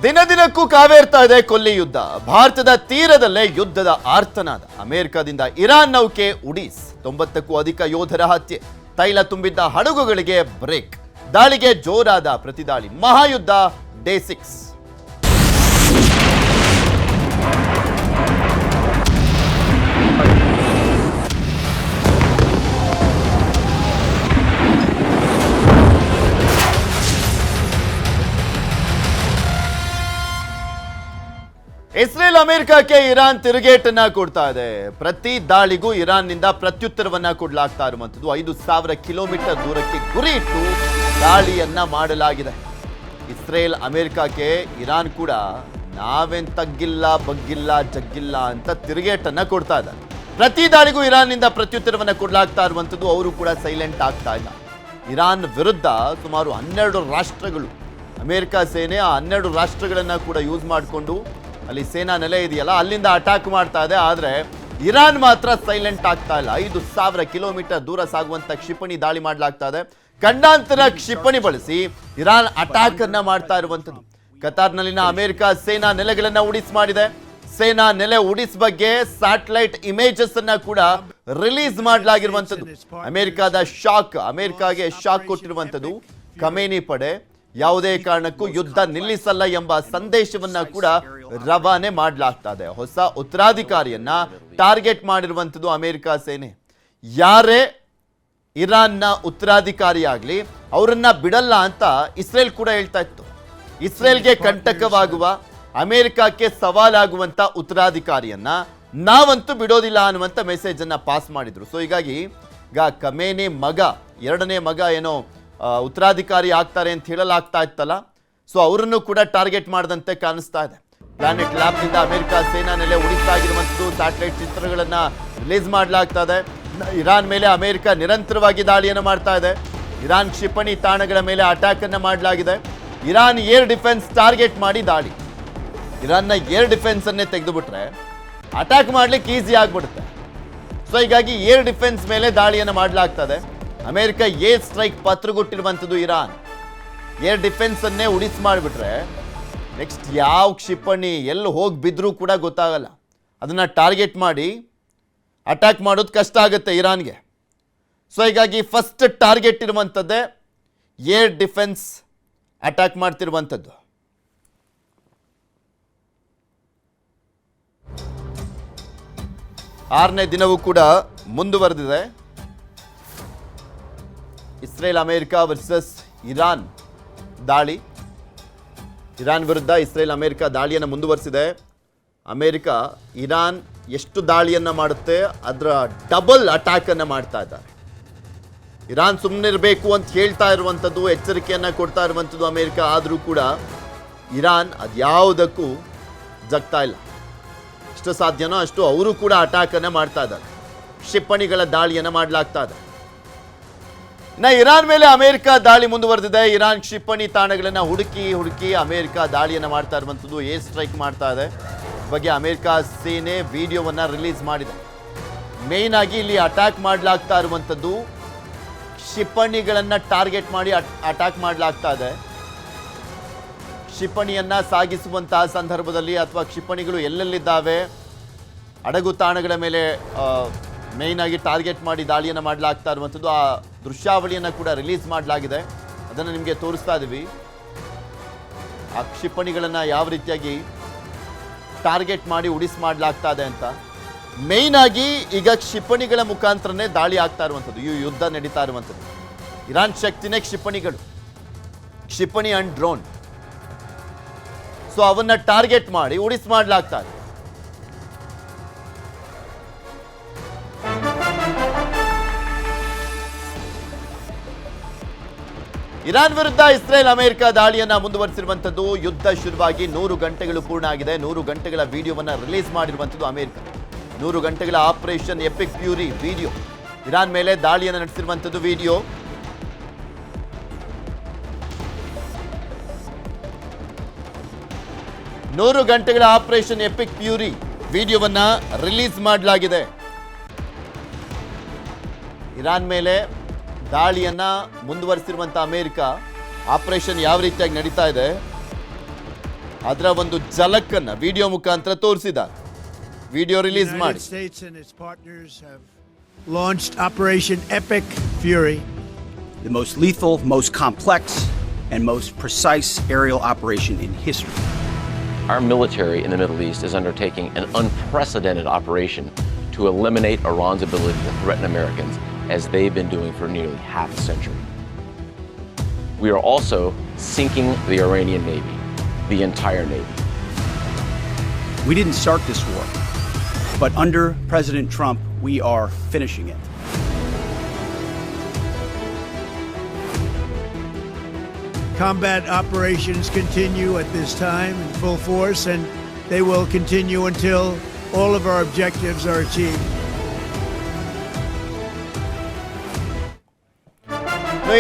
ದಿನದಿನಕ್ಕೂ ಕಾವೇರ್ತಾ ಇದೆ ಕೊಲ್ಲಿ ಯುದ್ಧ. ಭಾರತದ ತೀರದಲ್ಲೇ ಯುದ್ಧದ ಆರ್ತನಾದ. ಅಮೆರಿಕದಿಂದ ಇರಾನ್ ನೌಕೆ ಉಡೀಸ್, 90ಕ್ಕೂ ಅಧಿಕ ಯೋಧರ ಹತ್ಯೆ, ತೈಲ ತುಂಬಿದ್ದ ಹಡಗುಗಳಿಗೆ ಬ್ರೇಕ್, ದಾಳಿಗೆ ಜೋರಾದ ಪ್ರತಿದಾಳಿ, ಮಹಾಯುದ್ಧ ಡೇ 6. ಇಸ್ರೇಲ್ ಅಮೆರಿಕಕ್ಕೆ ಇರಾನ್ ತಿರುಗೇಟನ್ನ ಕೊಡ್ತಾ ಇದೆ. ಪ್ರತಿ ದಾಳಿಗೂ ಇರಾನ್ನಿಂದ ಪ್ರತ್ಯುತ್ತರವನ್ನ ಕೊಡಲಾಗ್ತಾ ಇರುವಂಥದ್ದು. 5,000 ಕಿಲೋಮೀಟರ್ ದೂರಕ್ಕೆ ಗುರಿ ಇಟ್ಟು ದಾಳಿಯನ್ನ ಮಾಡಲಾಗಿದೆ. ಇಸ್ರೇಲ್ ಅಮೆರಿಕಕ್ಕೆ ಇರಾನ್ ಕೂಡ ನಾವೇನ್ ತಗ್ಗಿಲ್ಲ ಬಗ್ಗಿಲ್ಲ ಜಗ್ಗಿಲ್ಲ ಅಂತ ತಿರುಗೇಟನ್ನ ಕೊಡ್ತಾ ಇದ್ದಾರೆ. ಪ್ರತಿ ದಾಳಿಗೂ ಇರಾನ್ನಿಂದ ಪ್ರತ್ಯುತ್ತರವನ್ನ ಕೊಡಲಾಗ್ತಾ ಇರುವಂಥದ್ದು. ಅವರು ಕೂಡ ಸೈಲೆಂಟ್ ಆಗ್ತಾ ಇಲ್ಲ. ಇರಾನ್ ವಿರುದ್ಧ ಸುಮಾರು 12 ರಾಷ್ಟ್ರಗಳು, ಅಮೆರಿಕ ಸೇನೆ ಆ 12 ರಾಷ್ಟ್ರಗಳನ್ನ ಕೂಡ ಯೂಸ್ ಮಾಡಿಕೊಂಡು ಅಲ್ಲಿ ಸೇನಾ ನೆಲೆ ಇದೆಯಲ್ಲ ಅಲ್ಲಿಂದ ಅಟ್ಯಾಕ್ ಮಾಡ್ತಾ ಇದೆ. ಆದರೆ ಇರಾನ್ ಮಾತ್ರ ಸೈಲೆಂಟ್ ಆಗ್ತಾ ಇಲ್ಲ. 5,000 ಕಿಲೋಮೀಟರ್ ದೂರ ಸಾಗುವಂತ ಕ್ಷಿಪಣಿ ದಾಳಿ ಮಾಡಲಾಗ್ತಾ ಇದೆ. ಖಂಡಾಂತರ ಕ್ಷಿಪಣಿ ಬಳಸಿ ಇರಾನ್ ಅಟ್ಯಾಕ್ ಅನ್ನ ಮಾಡ್ತಾ ಇರುವಂತದ್ದು. ಕತಾರ್ನಲ್ಲಿನ ಅಮೆರಿಕ ಸೇನಾ ನೆಲೆಗಳನ್ನ ಉಡಿಸ್ ಮಾಡಿದೆ. ಸೇನಾ ನೆಲೆ ಉಡಿಸ್ ಬಗ್ಗೆ ಸ್ಯಾಟಲೈಟ್ ಇಮೇಜಸ್ ಅನ್ನ ಕೂಡ ರಿಲೀಸ್ ಮಾಡಲಾಗಿರುವಂತದ್ದು. ಅಮೆರಿಕಾಗೆ ಶಾಕ್ ಕೊಟ್ಟಿರುವಂತದ್ದು. ಖಮೇನಿ ಪಡೆ ಯಾವುದೇ ಕಾರಣಕ್ಕೂ ಯುದ್ಧ ನಿಲ್ಲಿಸಲ್ಲ ಎಂಬ ಸಂದೇಶವನ್ನ ಕೂಡ ರವಾನೆ ಮಾಡಲಾಗ್ತಾ ಇದೆ. ಹೊಸ ಉತ್ತರಾಧಿಕಾರಿಯನ್ನ ಟಾರ್ಗೆಟ್ ಮಾಡಿರುವಂಥದ್ದು ಅಮೆರಿಕ ಸೇನೆ. ಯಾರೇ ಇರಾನ್ನ ಉತ್ತರಾಧಿಕಾರಿಯಾಗ್ಲಿ ಅವರನ್ನ ಬಿಡಲ್ಲ ಅಂತ ಇಸ್ರೇಲ್ ಕೂಡ ಹೇಳ್ತಾ ಇತ್ತು. ಇಸ್ರೇಲ್ಗೆ ಕಂಟಕವಾಗುವ, ಅಮೆರಿಕಕ್ಕೆ ಸವಾಲಾಗುವಂತ ಉತ್ತರಾಧಿಕಾರಿಯನ್ನ ನಾವಂತೂ ಬಿಡೋದಿಲ್ಲ ಅನ್ನುವಂಥ ಮೆಸೇಜ್ ಅನ್ನ ಪಾಸ್ ಮಾಡಿದ್ರು. ಸೊ ಹೀಗಾಗಿ ಈಗ ಖಮೇನಿ ಮಗ, 2ನೇ ಮಗ ಏನೋ ಉತ್ತರಾಧಿಕಾರಿ ಆಗ್ತಾರೆ ಅಂತ ಹೇಳಲಾಗ್ತಾ ಇತ್ತಲ್ಲ, ಸೊ ಅವರನ್ನು ಕೂಡ ಟಾರ್ಗೆಟ್ ಮಾಡದಂತೆ ಕಾಣಿಸ್ತಾ ಇದೆ. ಪ್ಲಾನೆಟ್ ಲ್ಯಾಬ್ನಿಂದ ಅಮೆರಿಕ ಸೇನಾ ನೆಲೆ ಉಳಿಸಾಗಿರುವಂಥದ್ದು ಸ್ಯಾಟಲೈಟ್ ಚಿತ್ರಗಳನ್ನ ರಿಲೀಸ್ ಮಾಡಲಾಗ್ತಾ ಇದೆ. ಇರಾನ್ ಮೇಲೆ ಅಮೆರಿಕ ನಿರಂತರವಾಗಿ ದಾಳಿಯನ್ನು ಮಾಡ್ತಾ ಇದೆ. ಇರಾನ್ ಕ್ಷಿಪಣಿ ತಾಣಗಳ ಮೇಲೆ ಅಟ್ಯಾಕ್ ಅನ್ನ ಮಾಡಲಾಗಿದೆ. ಇರಾನ್ ಏರ್ ಡಿಫೆನ್ಸ್ ಟಾರ್ಗೆಟ್ ಮಾಡಿ ದಾಳಿ. ಇರಾನ್ನ ಏರ್ ಡಿಫೆನ್ಸ್ ಅನ್ನೇ ತೆಗೆದುಬಿಟ್ರೆ ಅಟ್ಯಾಕ್ ಮಾಡ್ಲಿಕ್ಕೆ ಈಸಿ ಆಗ್ಬಿಡುತ್ತೆ. ಸೊ ಹೀಗಾಗಿ ಏರ್ ಡಿಫೆನ್ಸ್ ಮೇಲೆ ದಾಳಿಯನ್ನು ಮಾಡಲಾಗ್ತದೆ. ಅಮೆರಿಕ ಏರ್ ಸ್ಟ್ರೈಕ್ ಪತ್ರಗೊಟ್ಟಿರುವಂಥದ್ದು ಇರಾನ್. ಏರ್ ಡಿಫೆನ್ಸ್ ಅನ್ನೇ ಉಡಿಸ್ ಮಾಡಿಬಿಟ್ರೆ ನೆಕ್ಸ್ಟ್ ಯಾವ ಕ್ಷಿಪಣಿ ಎಲ್ಲಿ ಹೋಗಿ ಬಿದ್ದರೂ ಕೂಡ ಗೊತ್ತಾಗಲ್ಲ. ಅದನ್ನು ಟಾರ್ಗೆಟ್ ಮಾಡಿ ಅಟ್ಯಾಕ್ ಮಾಡೋದು ಕಷ್ಟ ಆಗುತ್ತೆ ಇರಾನ್ಗೆ. ಸೊ ಹೀಗಾಗಿ ಫಸ್ಟ್ ಟಾರ್ಗೆಟ್ ಇರುವಂಥದ್ದೇ ಏರ್ ಡಿಫೆನ್ಸ್ ಅಟ್ಯಾಕ್ ಮಾಡ್ತಿರುವಂಥದ್ದು. ಆರನೇ ದಿನವೂ ಕೂಡ ಮುಂದುವರೆದಿದೆ. ಇಸ್ರೇಲ್ ಅಮೆರಿಕ ವರ್ಸಸ್ ಇರಾನ್ ದಾಳಿ. ಇರಾನ್ ವಿರುದ್ಧ ಇಸ್ರೇಲ್ ಅಮೆರಿಕ ದಾಳಿಯನ್ನು ಮುಂದುವರಿಸಿದೆ. ಅಮೆರಿಕ ಇರಾನ್ ಎಷ್ಟು ದಾಳಿಯನ್ನು ಮಾಡುತ್ತೆ ಅದರ ಡಬಲ್ ಅಟ್ಯಾಕನ್ನು ಮಾಡ್ತಾ ಇದ್ದಾರೆ. ಇರಾನ್ ಸುಮ್ಮನಿರಬೇಕು ಅಂತ ಹೇಳ್ತಾ ಇರುವಂಥದ್ದು, ಎಚ್ಚರಿಕೆಯನ್ನು ಕೊಡ್ತಾ ಇರುವಂಥದ್ದು ಅಮೆರಿಕ. ಆದರೂ ಕೂಡ ಇರಾನ್ ಅದ್ಯಾವುದಕ್ಕೂ ಜಗ್ತಾ ಇಲ್ಲ. ಎಷ್ಟು ಸಾಧ್ಯನೋ ಅಷ್ಟು ಅವರು ಕೂಡ ಅಟ್ಯಾಕನ್ನು ಮಾಡ್ತಾ ಇದ್ದಾರೆ. ಕ್ಷಿಪಣಿಗಳ ದಾಳಿಯನ್ನು ಮಾಡಲಾಗ್ತಾ ಇದೆ. ಇರಾನ್ ಮೇಲೆ ಅಮೆರಿಕ ದಾಳಿ ಮುಂದುವರೆದಿದೆ. ಇರಾನ್ ಕ್ಷಿಪಣಿ ತಾಣಗಳನ್ನು ಹುಡುಕಿ ಅಮೆರಿಕ ದಾಳಿಯನ್ನು ಮಾಡ್ತಾ ಇರುವಂಥದ್ದು, ಏರ್ ಸ್ಟ್ರೈಕ್ ಮಾಡ್ತಾ ಇದೆ. ಬಗ್ಗೆ ಅಮೆರಿಕ ಸೇನೆ ವಿಡಿಯೋವನ್ನು ರಿಲೀಸ್ ಮಾಡಿದೆ. ಮೇನ್ ಆಗಿ ಇಲ್ಲಿ ಅಟ್ಯಾಕ್ ಮಾಡಲಾಗ್ತಾ ಇರುವಂಥದ್ದು ಕ್ಷಿಪಣಿಗಳನ್ನು ಟಾರ್ಗೆಟ್ ಮಾಡಿ ಅಟ್ಯಾಕ್ ಮಾಡಲಾಗ್ತಾ ಇದೆ. ಕ್ಷಿಪಣಿಯನ್ನ ಸಾಗಿಸುವಂತಹ ಸಂದರ್ಭದಲ್ಲಿ ಅಥವಾ ಕ್ಷಿಪಣಿಗಳು ಎಲ್ಲೆಲ್ಲಿದ್ದಾವೆ, ಹಡಗು ತಾಣಗಳ ಮೇಲೆ ಮೇಯ್ನ್ ಆಗಿ ಟಾರ್ಗೆಟ್ ಮಾಡಿ ದಾಳಿಯನ್ನು ಮಾಡಲಾಗ್ತಾ ಇರುವಂಥದ್ದು. ಆ ದೃಶ್ಯಾವಳಿಯನ್ನು ಕೂಡ ರಿಲೀಸ್ ಮಾಡಲಾಗಿದೆ. ಅದನ್ನು ನಿಮಗೆ ತೋರಿಸ್ತಾ ಇದ್ದೀವಿ. ಆ ಕ್ಷಿಪಣಿಗಳನ್ನು ಯಾವ ರೀತಿಯಾಗಿ ಟಾರ್ಗೆಟ್ ಮಾಡಿ ಉಡಿಸ್ ಮಾಡಲಾಗ್ತಾ ಇದೆ ಅಂತ. ಮೇಯ್ನ್ ಆಗಿ ಈಗ ಕ್ಷಿಪಣಿಗಳ ಮುಖಾಂತರನೇ ದಾಳಿ ಆಗ್ತಾ ಇರುವಂಥದ್ದು, ಈ ಯುದ್ಧ ನಡೀತಾ ಇರುವಂಥದ್ದು. ಇರಾನ್ ಶಕ್ತಿನೇ ಕ್ಷಿಪಣಿ ಅಂಡ್ ಡ್ರೋನ್. ಸೊ ಅವನ್ನ ಟಾರ್ಗೆಟ್ ಮಾಡಿ ಉಡಿಸ್ ಮಾಡಲಾಗ್ತಾ ಇದೆ. ಇರಾನ್ ವಿರುದ್ಧ ಇಸ್ರೇಲ್ ಅಮೆರಿಕ ದಾಳಿಯನ್ನ ಮುಂದುವರಿಸಿರುವಂಥದ್ದು. ಯುದ್ಧ ಶುರುವಾಗಿ 100 ಗಂಟೆಗಳು ಪೂರ್ಣ ಆಗಿದೆ. 100 ಗಂಟೆಗಳ ವಿಡಿಯೋವನ್ನ ರಿಲೀಸ್ ಮಾಡಿರುವಂಥದ್ದು ಅಮೆರಿಕ. 100 ಗಂಟೆಗಳ operation EPIC fury video, Iran ಮೇಲೆ ದಾಳಿಯನ್ನು ನಡೆಸಿರುವಂಥದ್ದು ವಿಡಿಯೋ. ನೂರು ಗಂಟೆಗಳ ಆಪರೇಷನ್ ಎಪಿಕ್ ಫ್ಯೂರಿ ವಿಡಿಯೋವನ್ನ ರಿಲೀಸ್ ಮಾಡಲಾಗಿದೆ. ಇರಾನ್ ಮೇಲೆ ದಾಳಿಯನ್ನ ಮುಂದುವರಿಸಿರುವಂತ ಅಮೆರಿಕ ಆಪರೇಷನ್ ಯಾವ ರೀತಿಯಾಗಿ ನಡೀತಾ ಇದೆ ಅದರ ಒಂದು ಝಲಕ್ಕನ್ನ ವಿಡಿಯೋ ಮುಖಾಂತರ ತೋರಿಸಿದ್ದಾರೆ. ವಿಡಿಯೋ ರಿಲೀಸ್ ಮಾಡಿ. The United States and its partners have launched Operation Epic Fury, the most lethal, most complex, and most precise aerial operation in history. Our military in the Middle East is undertaking an unprecedented operation to eliminate Iran's ability to threaten Americans, as they've been doing for nearly half a century. We are also sinking the Iranian Navy, the entire Navy. We didn't start this war, but under President Trump, we are finishing it. combat operations continue at this time in full force, and they will continue until all of our objectives are achieved.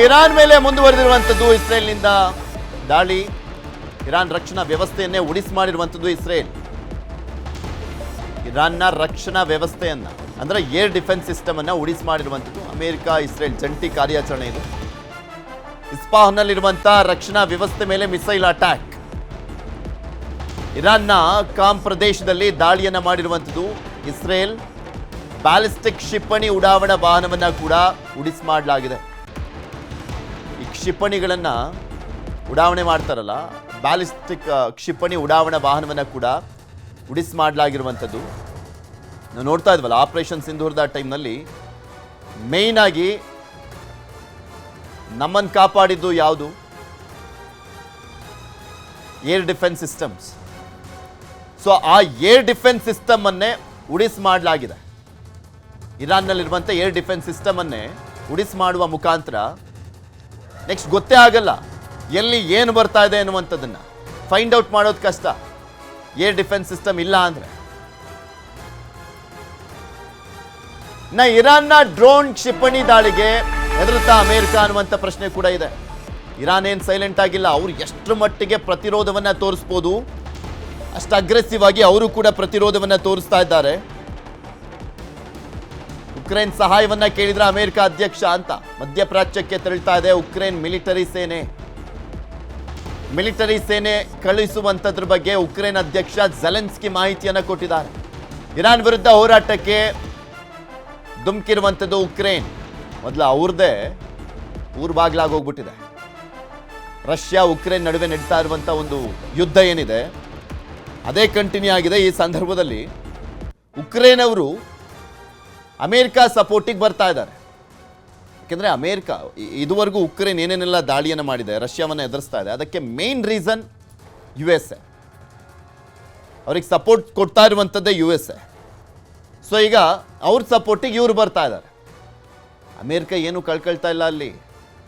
Iran ಮೇಲೆ ಮುಂದುವರೆದಿರುವಂಥದ್ದು ಇಸ್ರೇಲ್ನಿಂದ ದಾಳಿ. Iran ರಕ್ಷಣಾ ವ್ಯವಸ್ಥೆಯನ್ನೇ ಉಡಿಸ್ ಮಾಡಿರುವಂಥದ್ದು Israel. ಇರಾನ್ನ ರಕ್ಷಣಾ ವ್ಯವಸ್ಥೆಯನ್ನ ಅಂದ್ರೆ air defence system ಅನ್ನ ಉಡಿಸ್ ಮಾಡಿರುವಂಥದ್ದು ಅಮೆರಿಕ ಇಸ್ರೇಲ್ ಜಂಟಿ ಕಾರ್ಯಾಚರಣೆ ಇದು. ಇಸ್ಪಾಹ್ನಲ್ಲಿರುವಂತಹ ರಕ್ಷಣಾ ವ್ಯವಸ್ಥೆ ಮೇಲೆ ಮಿಸೈಲ್ ಅಟ್ಯಾಕ್. ಇರಾನ್ನ ಕಾಮ್ ಪ್ರದೇಶದಲ್ಲಿ ದಾಳಿಯನ್ನ ಮಾಡಿರುವಂಥದ್ದು ಇಸ್ರೇಲ್. ಬ್ಯಾಲಿಸ್ಟಿಕ್ ಕ್ಷಿಪಣಿ ಉಡಾವಣಾ ವಾಹನವನ್ನ ಕೂಡ ಉಡಿಸ್ ಮಾಡಲಾಗಿದೆ. ಈ ಕ್ಷಿಪಣಿಗಳನ್ನ ಉಡಾವಣೆ ಮಾಡ್ತಾರಲ್ಲ, ಬ್ಯಾಲಿಸ್ಟಿಕ್ ಕ್ಷಿಪಣಿ ಉಡಾವಣಾ ವಾಹನವನ್ನ ಕೂಡ ಉಡಿಸ್ ಮಾಡಲಾಗಿರುವಂಥದ್ದು. ನಾವು ನೋಡ್ತಾ ಇದ್ವಲ್ಲ ಆಪರೇಷನ್ ಸಿಂಧೂರದ ಟೈಮ್ನಲ್ಲಿ ಮೇಯ್ನ್ ಆಗಿ ನಮ್ಮನ್ನು ಕಾಪಾಡಿದ್ದು ಯಾವುದು? Air defence systems. ಸೊ ಆ ಏರ್ ಡಿಫೆನ್ಸ್ ಸಿಸ್ಟಮ್ ಅನ್ನೇ ಉಡಿಸ್ ಮಾಡಲಾಗಿದೆ. ಇರಾನ್ನಲ್ಲಿರುವಂಥ ಏರ್ ಡಿಫೆನ್ಸ್ ಸಿಸ್ಟಮ್ ಅನ್ನೇ ಉಡಿಸ್ ಮಾಡುವ ಮುಖಾಂತರ ನೆಕ್ಸ್ಟ್ ಗೊತ್ತೇ ಆಗಲ್ಲ ಎಲ್ಲಿ ಏನು ಬರ್ತಾ ಇದೆ ಅನ್ನುವಂಥದ್ದನ್ನ ಫೈಂಡ್ ಔಟ್ ಮಾಡೋದು ಕಷ್ಟ ಏರ್ ಡಿಫೆನ್ಸ್ ಸಿಸ್ಟಮ್ ಇಲ್ಲ ಅಂದ್ರೆ. ಇರಾನ್ನ ಡ್ರೋನ್ ಕ್ಷಿಪಣಿ ದಾಳಿಗೆ ಹೆದರುತ್ತಾ ಅಮೆರಿಕ ಅನ್ನುವಂಥ ಪ್ರಶ್ನೆ ಕೂಡ ಇದೆ. ಇರಾನ್ ಏನು ಸೈಲೆಂಟ್ ಆಗಿಲ್ಲ. ಅವರು ಎಷ್ಟು ಮಟ್ಟಿಗೆ ಪ್ರತಿರೋಧವನ್ನ ತೋರಿಸ್ಬೋದು ಅಷ್ಟು ಅಗ್ರೆಸಿವ್ ಆಗಿ ಅವರು ಕೂಡ ಪ್ರತಿರೋಧವನ್ನ ತೋರಿಸ್ತಾ ಇದ್ದಾರೆ. ಉಕ್ರೇನ್ ಸಹಾಯವನ್ನ ಕೇಳಿದ್ರೆ ಅಮೆರಿಕ ಅಧ್ಯಕ್ಷ ಅಂತ ಮಧ್ಯಪ್ರಾಚ್ಯಕ್ಕೆ ತೆರಳ್ತಾ ಇದೆ ಉಕ್ರೇನ್ ಮಿಲಿಟರಿ ಸೇನೆ ಕಳುಹಿಸುವಂಥದ್ರ ಬಗ್ಗೆ ಉಕ್ರೇನ್ ಅಧ್ಯಕ್ಷ ಝೆಲೆನ್ಸ್ಕಿ ಮಾಹಿತಿಯನ್ನು ಕೊಟ್ಟಿದ್ದಾರೆ. ಇರಾನ್ ವಿರುದ್ಧ ಹೋರಾಟಕ್ಕೆ ಧುಮುಕಿರುವಂಥದ್ದು ಉಕ್ರೇನ್ ಮೊದಲು ಅವ್ರದ್ದೇ ಊರು ಬಾಗ್ಲಾಗಿ ಹೋಗ್ಬಿಟ್ಟಿದೆ. ರಷ್ಯಾ ಉಕ್ರೇನ್ ನಡುವೆ ನಡೀತಾ ಇರುವಂಥ ಒಂದು ಯುದ್ಧ ಏನಿದೆ ಅದೇ ಕಂಟಿನ್ಯೂ ಆಗಿದೆ. ಈ ಸಂದರ್ಭದಲ್ಲಿ ಉಕ್ರೇನ್ ಅವರು ಅಮೆರಿಕ ಸಪೋರ್ಟಿಗೆ ಬರ್ತಾ ಇದ್ದಾರೆ. ಯಾಕೆಂದರೆ ಅಮೆರಿಕ ಇದುವರೆಗೂ ಉಕ್ರೇನ್ ಏನೇನೆಲ್ಲ ದಾಳಿಯನ್ನು ಮಾಡಿದೆ, ರಷ್ಯಾವನ್ನು ಎದುರಿಸ್ತಾ ಇದೆ, ಅದಕ್ಕೆ ಮೇನ್ ರೀಸನ್ USA. ಅವ್ರಿಗೆ ಸಪೋರ್ಟ್ ಕೊಡ್ತಾ ಇರುವಂಥದ್ದೇ USA. ಸೊ ಈಗ ಅವ್ರ ಸಪೋರ್ಟಿಗೆ ಇವ್ರು ಬರ್ತಾ ಇದ್ದಾರೆ. ಅಮೆರಿಕ ಏನು ಕಳ್ಕೊಳ್ತಾ ಇಲ್ಲ. ಅಲ್ಲಿ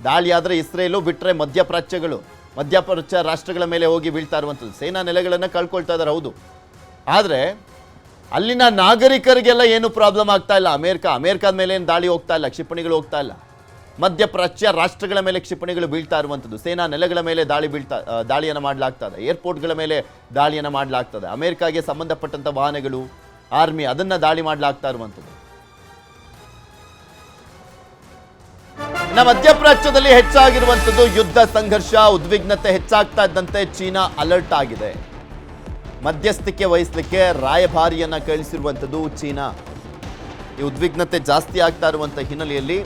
ದಾಳಿ ಆದರೆ ಇಸ್ರೇಲು ಬಿಟ್ಟರೆ ಮಧ್ಯಪ್ರಾಚ್ಯ ರಾಷ್ಟ್ರಗಳ ಮೇಲೆ ಹೋಗಿ ಬೀಳ್ತಾ ಇರುವಂಥದ್ದು. ಸೇನಾ ನೆಲೆಗಳನ್ನು ಕಳ್ಕೊಳ್ತಾ ಇದ್ದಾರೆ ಹೌದು, ಆದರೆ ಅಲ್ಲಿನ ನಾಗರಿಕರಿಗೆಲ್ಲ ಏನು ಪ್ರಾಬ್ಲಮ್ ಆಗ್ತಾ ಇಲ್ಲ. ಅಮೆರಿಕದ ಮೇಲೆ ಏನು ದಾಳಿ ಹೋಗ್ತಾ ಇಲ್ಲ, ಕ್ಷಿಪಣಿಗಳು ಹೋಗ್ತಾ ಇಲ್ಲ. ಮಧ್ಯಪ್ರಾಚ್ಯ ರಾಷ್ಟ್ರಗಳ ಮೇಲೆ ಕ್ಷಿಪಣಿಗಳು ಬೀಳ್ತಾ ಇರುವಂಥದ್ದು. ಸೇನಾ ನೆಲೆಗಳ ಮೇಲೆ ದಾಳಿಯನ್ನು ಮಾಡಲಾಗ್ತದೆ. ಏರ್ಪೋರ್ಟ್ಗಳ ಮೇಲೆ ದಾಳಿಯನ್ನು ಮಾಡಲಾಗ್ತದೆ. ಅಮೆರಿಕಾಗೆ ಸಂಬಂಧಪಟ್ಟಂಥ ವಾಹನಗಳು, ಆರ್ಮಿ ಅದನ್ನ ದಾಳಿ ಮಾಡಲಾಗ್ತಾ ಇರುವಂಥದ್ದು. ಮಧ್ಯಪ್ರಾಚ್ಯದಲ್ಲಿ ಹೆಚ್ಚಾಗಿರುವಂಥದ್ದು ಯುದ್ಧ ಸಂಘರ್ಷ, ಉದ್ವಿಗ್ನತೆ ಹೆಚ್ಚಾಗ್ತಾ ಇದ್ದಂತೆ ಚೀನಾ ಅಲರ್ಟ್ ಆಗಿದೆ. ಮಧ್ಯಸ್ಥಿಕೆ ವಹಿಸಲಿಕ್ಕೆ ರಾಯಭಾರಿಯನ್ನ ಕಳಿಸಿರುವಂಥದ್ದು ಚೀನಾ. ಈ ಉದ್ವಿಗ್ನತೆ ಜಾಸ್ತಿ ಆಗ್ತಾ ಇರುವಂಥ ಹಿನ್ನೆಲೆಯಲ್ಲಿ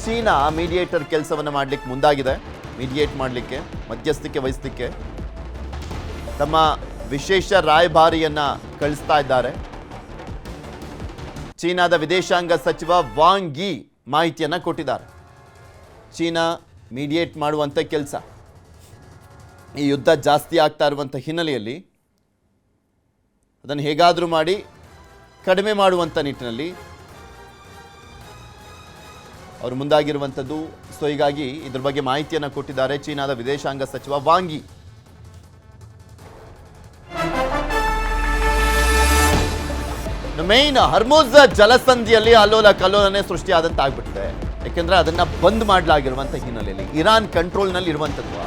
ಚೀನಾ ಮೀಡಿಯೇಟರ್ ಕೆಲಸವನ್ನು ಮಾಡಲಿಕ್ಕೆ ಮುಂದಾಗಿದೆ. ಮೀಡಿಯೇಟ್ ಮಾಡಲಿಕ್ಕೆ, ಮಧ್ಯಸ್ಥಿಕೆ ವಹಿಸಲಿಕ್ಕೆ ತಮ್ಮ ವಿಶೇಷ ರಾಯಭಾರಿಯನ್ನ ಕಳಿಸ್ತಾ ಇದ್ದಾರೆ. ಚೀನಾದ ವಿದೇಶಾಂಗ ಸಚಿವ ವಾಂಗ್ ಯಿ ಮಾಹಿತಿಯನ್ನ ಕೊಟ್ಟಿದ್ದಾರೆ. ಚೀನಾ ಮೀಡಿಯೇಟ್ ಮಾಡುವಂಥ ಕೆಲಸ ಈ ಯುದ್ಧ ಜಾಸ್ತಿ ಆಗ್ತಾ ಇರುವಂಥ ಹಿನ್ನೆಲೆಯಲ್ಲಿ ಅದನ್ನು ಹೇಗಾದರೂ ಮಾಡಿ ಕಡಿಮೆ ಮಾಡುವಂಥ ನಿಟ್ಟಿನಲ್ಲಿ ಅವರು ಮುಂದಾಗಿರುವಂಥದ್ದು. ಸೊ ಹೀಗಾಗಿ ಇದ್ರ ಬಗ್ಗೆ ಮಾಹಿತಿಯನ್ನು ಕೊಟ್ಟಿದ್ದಾರೆ ಚೀನಾದ ವಿದೇಶಾಂಗ ಸಚಿವ ವಾಂಗ್ ಯಿ. ಮೇನ್ ಹರ್ಮುಜ್ ಜಲಸಂಧಿಯಲ್ಲಿ ಅಲ್ಲೋಲ ಕಲ್ಲೋಲನೆ ಸೃಷ್ಟಿಯಾದಂತಾಗ್ಬಿಟ್ಟಿದೆ. ಯಾಕೆಂದ್ರೆ ಅದನ್ನ ಬಂದ್ ಮಾಡಲಾಗಿರುವಂಥ ಹಿನ್ನೆಲೆಯಲ್ಲಿ ಇರಾನ್ ಕಂಟ್ರೋಲ್ನಲ್ಲಿ ಇರುವಂಥದ್ದು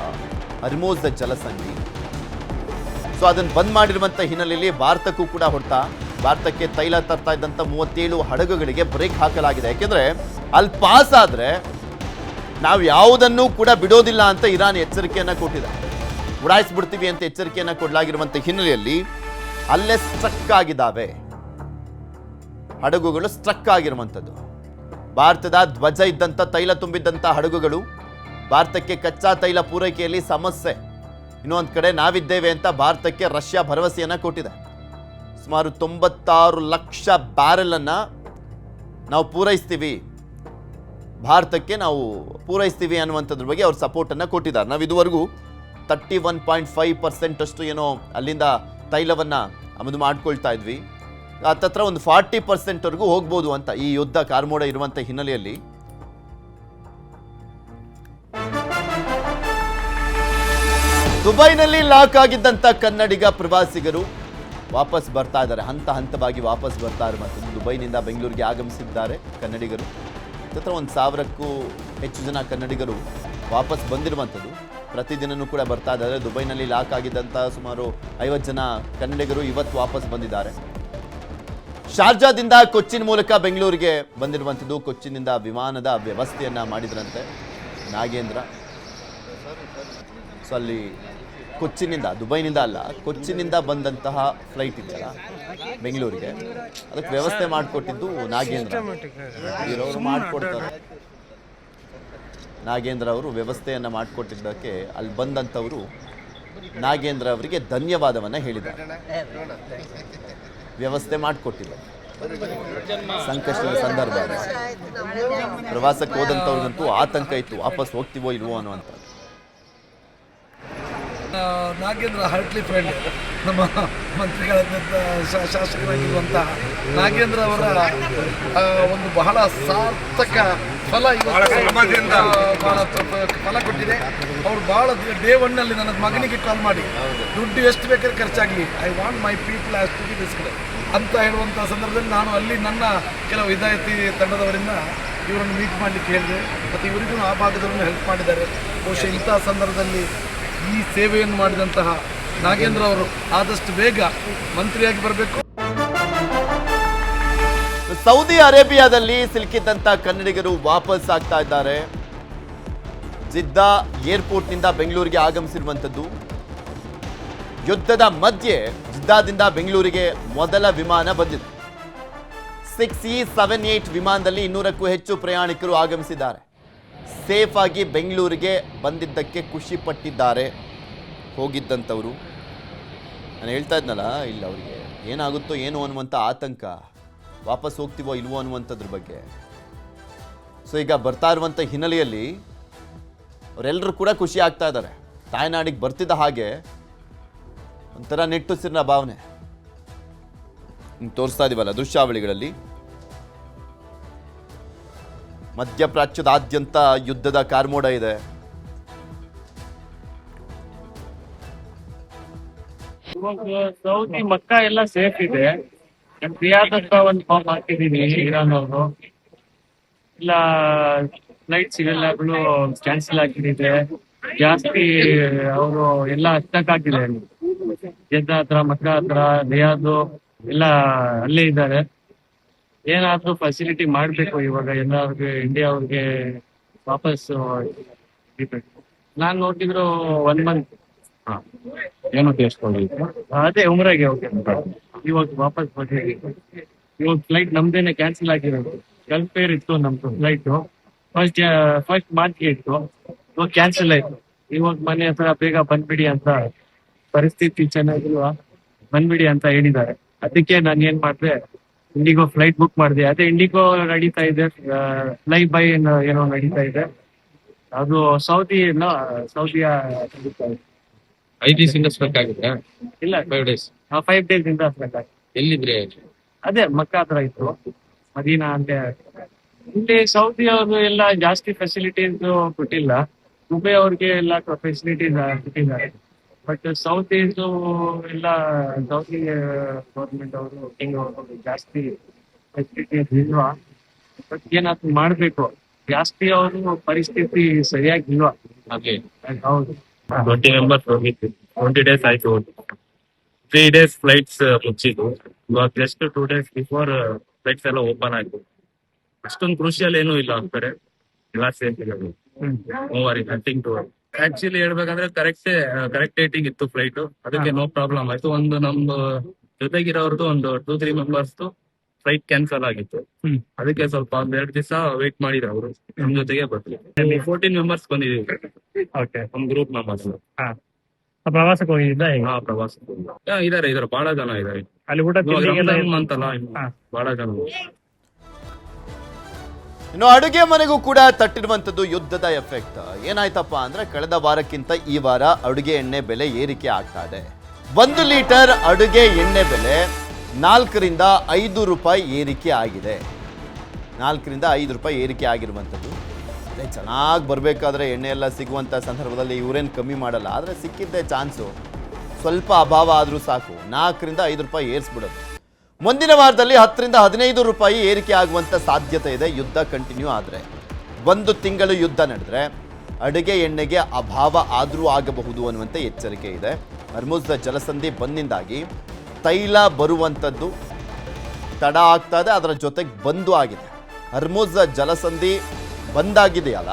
ಹರ್ಮುಜ್ ಜಲಸಂಧಿ. ಸೊ ಅದನ್ನು ಬಂದ್ ಮಾಡಿರುವಂಥ ಹಿನ್ನೆಲೆಯಲ್ಲಿ ಭಾರತಕ್ಕೂ ಕೂಡ ಭಾರತಕ್ಕೆ ತೈಲ ತರ್ತಾ ಇದ್ದಂಥ 37 ಹಡಗುಗಳಿಗೆ ಬ್ರೇಕ್ ಹಾಕಲಾಗಿದೆ. ಯಾಕೆಂದ್ರೆ ಅಲ್ಲಿ ಪಾಸ್ ಆದ್ರೆ ನಾವು ಯಾವುದನ್ನು ಕೂಡ ಬಿಡೋದಿಲ್ಲ ಅಂತ ಇರಾನ್ ಎಚ್ಚರಿಕೆಯನ್ನ ಕೊಟ್ಟಿದೆ. ಉಡಾಯಿಸ್ಬಿಡ್ತೀವಿ ಅಂತ ಎಚ್ಚರಿಕೆಯನ್ನು ಕೊಡಲಾಗಿರುವಂಥ ಹಿನ್ನೆಲೆಯಲ್ಲಿ ಅಲ್ಲೇ ಸ್ಟ್ರಕ್ ಆಗಿದ್ದಾವೆ ಹಡಗುಗಳು, ಸ್ಟ್ರಕ್ ಆಗಿರುವಂಥದ್ದು. ಭಾರತದ ಧ್ವಜ ಇದ್ದಂಥ ತೈಲ ತುಂಬಿದ್ದಂಥ ಹಡಗುಗಳು, ಭಾರತಕ್ಕೆ ಕಚ್ಚಾ ತೈಲ ಪೂರೈಕೆಯಲ್ಲಿ ಸಮಸ್ಯೆ. ಇನ್ನೊಂದು ಕಡೆ ನಾವಿದ್ದೇವೆ ಅಂತ ಭಾರತಕ್ಕೆ ರಷ್ಯಾ ಭರವಸೆಯನ್ನು ಕೊಟ್ಟಿದೆ. ಸುಮಾರು 96 ಲಕ್ಷ ಬ್ಯಾರೆಲನ್ನು ನಾವು ಪೂರೈಸ್ತೀವಿ, ಭಾರತಕ್ಕೆ ನಾವು ಪೂರೈಸ್ತೀವಿ ಅನ್ನುವಂಥದ್ರ ಬಗ್ಗೆ ಅವ್ರು ಸಪೋರ್ಟನ್ನು ಕೊಟ್ಟಿದ್ದಾರೆ. ನಾವು ಇದುವರೆಗೂ 31.5% ಅಷ್ಟು ಏನೋ ಅಲ್ಲಿಂದ ತೈಲವನ್ನು ಆಮದು ಮಾಡ್ಕೊಳ್ತಾ ಇದ್ವಿ. ಹತ್ತತ್ರ ಒಂದು 40%ವರೆಗೂ ಹೋಗ್ಬೋದು ಅಂತ ಈ ಯುದ್ಧ ಕಾರ್ಮೋಡ ಇರುವಂಥ ಹಿನ್ನೆಲೆಯಲ್ಲಿ. ದುಬೈನಲ್ಲಿ ಲಾಕ್ ಆಗಿದ್ದಂಥ ಕನ್ನಡಿಗ ಪ್ರವಾಸಿಗರು ವಾಪಸ್ ಬರ್ತಾ ಇದ್ದಾರೆ. ಹಂತ ಹಂತವಾಗಿ ವಾಪಸ್ ಬರ್ತಾ ಇರುವಂಥದ್ದು. ದುಬೈನಿಂದ ಬೆಂಗಳೂರಿಗೆ ಆಗಮಿಸಿದ್ದಾರೆ ಕನ್ನಡಿಗರು. ಹತ್ತತ್ರ 1,000ಕ್ಕೂ ಹೆಚ್ಚು ಜನ ಕನ್ನಡಿಗರು ವಾಪಸ್ ಬಂದಿರುವಂಥದ್ದು. ಪ್ರತಿದಿನವೂ ಕೂಡ ಬರ್ತಾ ಇದ್ದಾರೆ. ದುಬೈನಲ್ಲಿ ಲಾಕ್ ಆಗಿದ್ದಂಥ ಸುಮಾರು 50 ಜನ ಕನ್ನಡಿಗರು ಇವತ್ತು ವಾಪಸ್ ಬಂದಿದ್ದಾರೆ. ಶಾರ್ಜಾದಿಂದ ಕೊಚ್ಚಿನ್ ಮೂಲಕ ಬೆಂಗಳೂರಿಗೆ ಬಂದಿರುವಂಥದ್ದು. ಕೊಚ್ಚಿನಿಂದ ವಿಮಾನದ ವ್ಯವಸ್ಥೆಯನ್ನ ಮಾಡಿದ್ರಂತೆ ನಾಗೇಂದ್ರ. ಸೊ ಅಲ್ಲಿ ಕೊಚ್ಚಿನಿಂದ, ದುಬೈನಿಂದ ಅಲ್ಲ, ಕೊಚ್ಚಿನಿಂದ ಬಂದಂತಹ ಫ್ಲೈಟ್ ಇತ್ತಲ್ಲ ಬೆಂಗಳೂರಿಗೆ, ಅದಕ್ಕೆ ವ್ಯವಸ್ಥೆ ಮಾಡಿಕೊಟ್ಟಿದ್ದು ನಾಗೇಂದ್ರ ಇರೋರು ಮಾಡಿಕೊಡ್ತಾರೆ. ನಾಗೇಂದ್ರ ಅವರು ವ್ಯವಸ್ಥೆಯನ್ನು ಮಾಡಿಕೊಟ್ಟಿದ್ದಕ್ಕೆ ಅಲ್ಲಿ ಬಂದಂಥವರು ನಾಗೇಂದ್ರ ಅವರಿಗೆ ಧನ್ಯವಾದವನ್ನು ಹೇಳಿದ್ದಾರೆ. ವ್ಯವಸ್ಥೆ ಮಾಡಿಕೊಟ್ಟಿದ್ದಾರೆ. ಸಂಕಷ್ಟದ ಸಂದರ್ಭ ಪ್ರವಾಸಕ್ಕೆ ಹೋದಂಥವ್ರಿಗಂತೂ ಆತಂಕ ಇತ್ತು, ವಾಪಸ್ ಹೋಗ್ತೀವೋ ಇಲ್ವೋ ಅನ್ನುವಂಥದ್ದು. ನಾಗೇಂದ್ರ ಹಾರ್ಟ್ಲಿ ಫ್ರೆಂಡ್, ನಮ್ಮ ಮಂತ್ರಿಗಳಾದಂಥ ಶಾಸಕರಾಗಿರುವಂಥ ನಾಗೇಂದ್ರ ಅವರ ಒಂದು ಬಹಳ ಸಾರ್ಥಕ ಫಲ ಬಹಳ ಫಲ ಕೊಟ್ಟಿದೆ. ಅವ್ರು ಭಾಳ ಡೇ ಒನ್ನಲ್ಲಿ ನನ್ನ ಮಗನಿಗೆ ಕಾಲ್ ಮಾಡಿ ದುಡ್ಡು ಎಷ್ಟು ಬೇಕಾದ್ರೆ ಖರ್ಚಾಗಲಿ, I want my people has to be describe ಅಂತ ಹೇಳುವಂಥ ಸಂದರ್ಭದಲ್ಲಿ ನಾನು ಅಲ್ಲಿ ನನ್ನ ಕೆಲವು ವಿಧಾಯತಿ ತಂಡದವರಿಂದ ಇವರನ್ನು ಮೀಟ್ ಮಾಡಲಿಕ್ಕೆ ಹೇಳಿದೆ. ಮತ್ತು ಇವರಿಗೂ ಆ ಭಾಗದವರನ್ನು ಹೆಲ್ಪ್ ಮಾಡಿದ್ದಾರೆ. ಬಹುಶಃ ಇಂಥ ಸಂದರ್ಭದಲ್ಲಿ ಈ ಸೇವೆಯನ್ನು ಮಾಡಿದಂತಹ ನಾಗೇಂದ್ರ ಅವರು ಆದಷ್ಟು ಬೇಗ ಮಂತ್ರಿಯಾಗಿ ಬರಬೇಕು. ಸೌದಿ ಅರೇಬಿಯಾದಲ್ಲಿ ಸಿಲುಕಿದ್ದಂತ ಕನ್ನಡಿಗರು ವಾಪಸ್ ಆಗ್ತಾ ಇದ್ದಾರೆ. ಜಿದ್ದಾ ಏರ್ಪೋರ್ಟ್ನಿಂದ ಬೆಂಗಳೂರಿಗೆ ಆಗಮಿಸಿರುವಂಥದ್ದು. ಯುದ್ಧದ ಮಧ್ಯೆ ಜಿದ್ದಾದಿಂದ ಬೆಂಗಳೂರಿಗೆ ಮೊದಲ ವಿಮಾನ ಬಂದಿದೆ. 6E78 ವಿಮಾನದಲ್ಲಿ 200ಕ್ಕೂ ಹೆಚ್ಚು ಪ್ರಯಾಣಿಕರು ಆಗಮಿಸಿದ್ದಾರೆ. ಸೇಫ್ ಆಗಿ ಬೆಂಗಳೂರಿಗೆ ಬಂದಿದ್ದಕ್ಕೆ ಖುಷಿ ಪಟ್ಟಿದ್ದಾರೆ ಹೋಗಿದ್ದಂಥವರು. ನಾನು ಹೇಳ್ತಾ ಇದ್ನಲ್ಲ, ಇಲ್ಲ ಅವರಿಗೆ ಏನಾಗುತ್ತೋ ಏನೋ ಅನ್ನುವಂಥ ಆತಂಕ, ವಾಪಸ್ ಹೋಗ್ತೀವೋ ಇಲ್ವೋ ಅನ್ನುವಂಥದ್ರ ಬಗ್ಗೆ. ಸೊ ಈಗ ಬರ್ತಾ ಇರುವಂಥ ಹಿನ್ನೆಲೆಯಲ್ಲಿ ಅವರೆಲ್ಲರೂ ಕೂಡ ಖುಷಿ ಆಗ್ತಾ ಇದ್ದಾರೆ. ತಾಯ್ನಾಡಿಗೆ ಬರ್ತಿದ್ದ ಹಾಗೆ ಒಂಥರ ನೆಟ್ಟುಸಿರಿನ ಭಾವನೆ ತೋರಿಸ್ತಾ ಇದೀವಲ್ಲ ದೃಶ್ಯಾವಳಿಗಳಲ್ಲಿ. ಮಧ್ಯಪ್ರಾಚ್ಯದಾದ್ಯಂತ ಯುದ್ಧದ ಕಾರ್ಮೋಡ ಇದೆ. ಸೌದಿ ಮಕ್ಕಾ ಎಲ್ಲ ಸೇಫ್ ಇದೆ. ರಿಯಾದ್ ಅಂತ ಒಂದು ಫಾರ್ಮ್ ಹಾಕಿದೀನಿ ಇರಾನ್ ಅವರು. ಇಲ್ಲ ಫ್ಲೈಟ್ಸ್ ಇವೆಲ್ಲಗಳು ಕ್ಯಾನ್ಸಲ್ ಆಗಿದೆ. ಜಾಸ್ತಿ ಅವರು ಎಲ್ಲ ಹತ್ತಕ್ಕಾಗಿದೆ. ಜೆದ್ದಾ ಹತ್ರ, ಮಕ್ಕಾ ಹತ್ರ, ರಿಯಾದ್ ಎಲ್ಲ ಅಲ್ಲೇ ಇದ್ದಾರೆ. ಏನಾದ್ರೂ ಫೆಸಿಲಿಟಿ ಮಾಡ್ಬೇಕು ಇವಾಗ ಎಲ್ಲಾರ್ಗೆ, ಇಂಡಿಯಾ ಅವ್ರಿಗೆ ವಾಪಸ್ ನಾನ್ ನೋಡಿದ್ರು 1 ಮಂತ್ ಏನು ಕೇಳಿಸ್ಕೊಂಡಿದ್ರು. ಅದೇ ಉಮ್ರಾಗೆ ಇವಾಗ ವಾಪಸ್ ಬಂದಿದ್ದೀವಿ. ಇವಾಗ ಫ್ಲೈಟ್ ನಮ್ದೇನೆ ಕ್ಯಾನ್ಸಲ್ ಆಗಿರೋದು. ಗಲ್ಫ್ ಏರ್ ಇತ್ತು ನಮ್ದು ಫ್ಲೈಟ್, ಫಸ್ಟ್ ಮಾರ್ಚ್ಗೆ ಇತ್ತು, ಇವಾಗ ಕ್ಯಾನ್ಸಲ್ ಆಯ್ತು. ಇವಾಗ ಮನೆ ಹತ್ರ ಬೇಗ ಬಂದ್ಬಿಡಿ ಅಂತ, ಪರಿಸ್ಥಿತಿ ಚೆನ್ನಾಗಿಲ್ವಾ, ಬಂದ್ಬಿಡಿ ಅಂತ ಹೇಳಿದ್ದಾರೆ. ಅದಕ್ಕೆ ನಾನು ಏನ್ ಮಾಡಿದೆ, ಇಂಡಿಗೋ ಫ್ಲೈಟ್ ಬುಕ್ ಮಾಡಿದೆ. ಅದೇ ಇಂಡಿಗೋ ನಡೀತಾ ಇದೆ, ಫ್ಲೈ ಬೈ ಏನೋ ನಡೀತಾ ಇದೆ. ಅದು ಸೌದಿಯ ನಡೀತಾ ಇದೆ. 5 days ಇಂದ ಸ್ಟ್ರಕ್ ಆಗಿದೆ. ಇಲ್ಲ 5 days. 5 days ಇಂದ ಸ್ಟ್ರಕ್ ಆಗಿದೆ. ಎಲ್ಲಿದ್ರೆ ಅದೇ ಮಕ್ಕಾ ಹತ್ರ ಇತ್ತು, ಮದೀನಾ ಅಂತ. ಇಲ್ಲಿ ಸೌದಿ ಅವರು ಎಲ್ಲ ಜಾಸ್ತಿ ಫೆಸಿಲಿಟೀಸ್ ಕೊಟ್ಟಿಲ್ಲ. ದುಬೈ ಅವ್ರಿಗೆ ಎಲ್ಲ ಫೆಸಿಲಿಟೀಸ್ ಕೊಟ್ಟಿದ್ದಾರೆ. ಬಟ್ ಸೌದೀಸ್ ಎಲ್ಲ ಸೌದಿ ಗೌರ್ಮೆಂಟ್ ಅವರು, ಕಿಂಗ್ ಅವರು ಜಾಸ್ತಿ ಫೆಸಿಲಿಟೀಸ್ ಇಲ್ವಾ. ಬಟ್ ಏನಾದ್ರು ಮಾಡ್ಬೇಕು. ಜಾಸ್ತಿ ಅವರು ಪರಿಸ್ಥಿತಿ ಸರಿಯಾಗಿಲ್ವಾ. ಹೌದು. 20 members ಹೋಗಿತ್ತು. 20 days ಆಯ್ತು. 3 days ಫ್ಲೈಟ್ಸ್ ಮುಚ್ಚಿದ್ದು. ಇವಾಗ ಜಸ್ಟ್ 2 days ಬಿಫೋರ್ ಫ್ಲೈಟ್ಸ್ ಎಲ್ಲ ಓಪನ್ ಆಯ್ತು. ಅಷ್ಟೊಂದು ಕ್ರೂಷಿಯಲ್ ಏನೂ ಇಲ್ಲ ಅಂತಾರೆ. ಎಲ್ಲ ಸೇಫ್ ಇದೆ. ನಥಿಂಗ್ ಟು ಆಕ್ಚುಲಿ ಹೇಳ್ಬೇಕಂದ್ರೆ ಕರೆಕ್ಟ್ ಡೇಟಿಂಗ್ ಇತ್ತು ಫ್ಲೈಟ್, ಅದಕ್ಕೆ ನೋ ಪ್ರಾಬ್ಲಮ್ ಆಯ್ತು. ಒಂದು ನಮ್ದು ಜೊತೆಗಿರೋರ್ದು ಒಂದು 2-3 ಮೆಂಬರ್ಸ್ ಫ್ಲೈಟ್ ಕ್ಯಾನ್ಸಲ್ ಆಗಿತ್ತು. ಅದಕ್ಕೆ ಸ್ವಲ್ಪ 2 ದಿವಸ ವೇಟ್ ಮಾಡಿದ್ರು ಅವರು, ನಮ್ ಜೊತೆಗೆ ಬರ್ತೀವಿ. 14 ಮೆಂಬರ್ಸ್ ಬಂದಿದೀವಿ. ಓಕೆ, ಒಂದು ಗ್ರೂಪ್ ಮೆಂಬರ್ಸ್. ಪ್ರವಾಸಕ್ಕೆ ಹೋಗಿದ್ದ ಪ್ರವಾಸಕ್ಕೆ ಇದಾರೆ ಬಹಳ ಜನ ಇದಾರೆ ಅಲ್ಲಿ. ಊಟ ಅಂತಲ್ಲ, ಬಹಳ ಜನ. ಇನ್ನು ಅಡುಗೆ ಮನೆಗೂ ಕೂಡ ತಟ್ಟಿರುವಂಥದ್ದು ಯುದ್ಧದ ಎಫೆಕ್ಟ್. ಏನಾಯ್ತಪ್ಪ ಅಂದ್ರೆ ಕಳೆದ ವಾರಕ್ಕಿಂತ ಈ ವಾರ ಅಡುಗೆ ಎಣ್ಣೆ ಬೆಲೆ ಏರಿಕೆ ಆಗ್ತಾ ಇದೆ. 1 ಲೀಟರ್ ಅಡುಗೆ ಎಣ್ಣೆ ಬೆಲೆ 4ರಿಂದ 5 ರೂಪಾಯಿ ಏರಿಕೆ ಆಗಿದೆ. 4ರಿಂದ 5 ರೂಪಾಯಿ ಏರಿಕೆ ಆಗಿರುವಂಥದ್ದು. ಅದೇ ಚೆನ್ನಾಗಿ ಬರಬೇಕಾದ್ರೆ ಎಣ್ಣೆ ಎಲ್ಲ ಸಿಗುವಂಥ ಸಂದರ್ಭದಲ್ಲಿ ಇವರೇನು ಕಮ್ಮಿ ಮಾಡಲ್ಲ, ಆದರೆ ಸಿಕ್ಕಿದ್ದೇ ಚಾನ್ಸು. ಸ್ವಲ್ಪ ಅಭಾವ ಆದರೂ ಸಾಕು, 4ರಿಂದ 5 ರೂಪಾಯಿ ಏರಿಸ್ಬಿಡೋದು. ಮುಂದಿನ ವಾರದಲ್ಲಿ 10ರಿಂದ 15 ರೂಪಾಯಿ ಏರಿಕೆ ಆಗುವಂಥ ಸಾಧ್ಯತೆ ಇದೆ ಯುದ್ಧ ಕಂಟಿನ್ಯೂ ಆದರೆ. 1 ತಿಂಗಳು ಯುದ್ಧ ನಡೆದ್ರೆ ಅಡುಗೆ ಎಣ್ಣೆಗೆ ಅಭಾವ ಆದರೂ ಆಗಬಹುದು ಅನ್ನುವಂಥ ಎಚ್ಚರಿಕೆ ಇದೆ. ಹರ್ಮುಜ್ ಜಲಸಂಧಿ ಬಂದಿಂದಾಗಿ ತೈಲ ಬರುವಂಥದ್ದು ತಡ ಆಗ್ತಾ ಇದೆ, ಅದರ ಜೊತೆಗೆ ಬಂದು ಆಗಿದೆ. ಹರ್ಮುಜ್ ಜಲಸಂಧಿ ಬಂದಾಗಿದೆಯಲ್ಲ,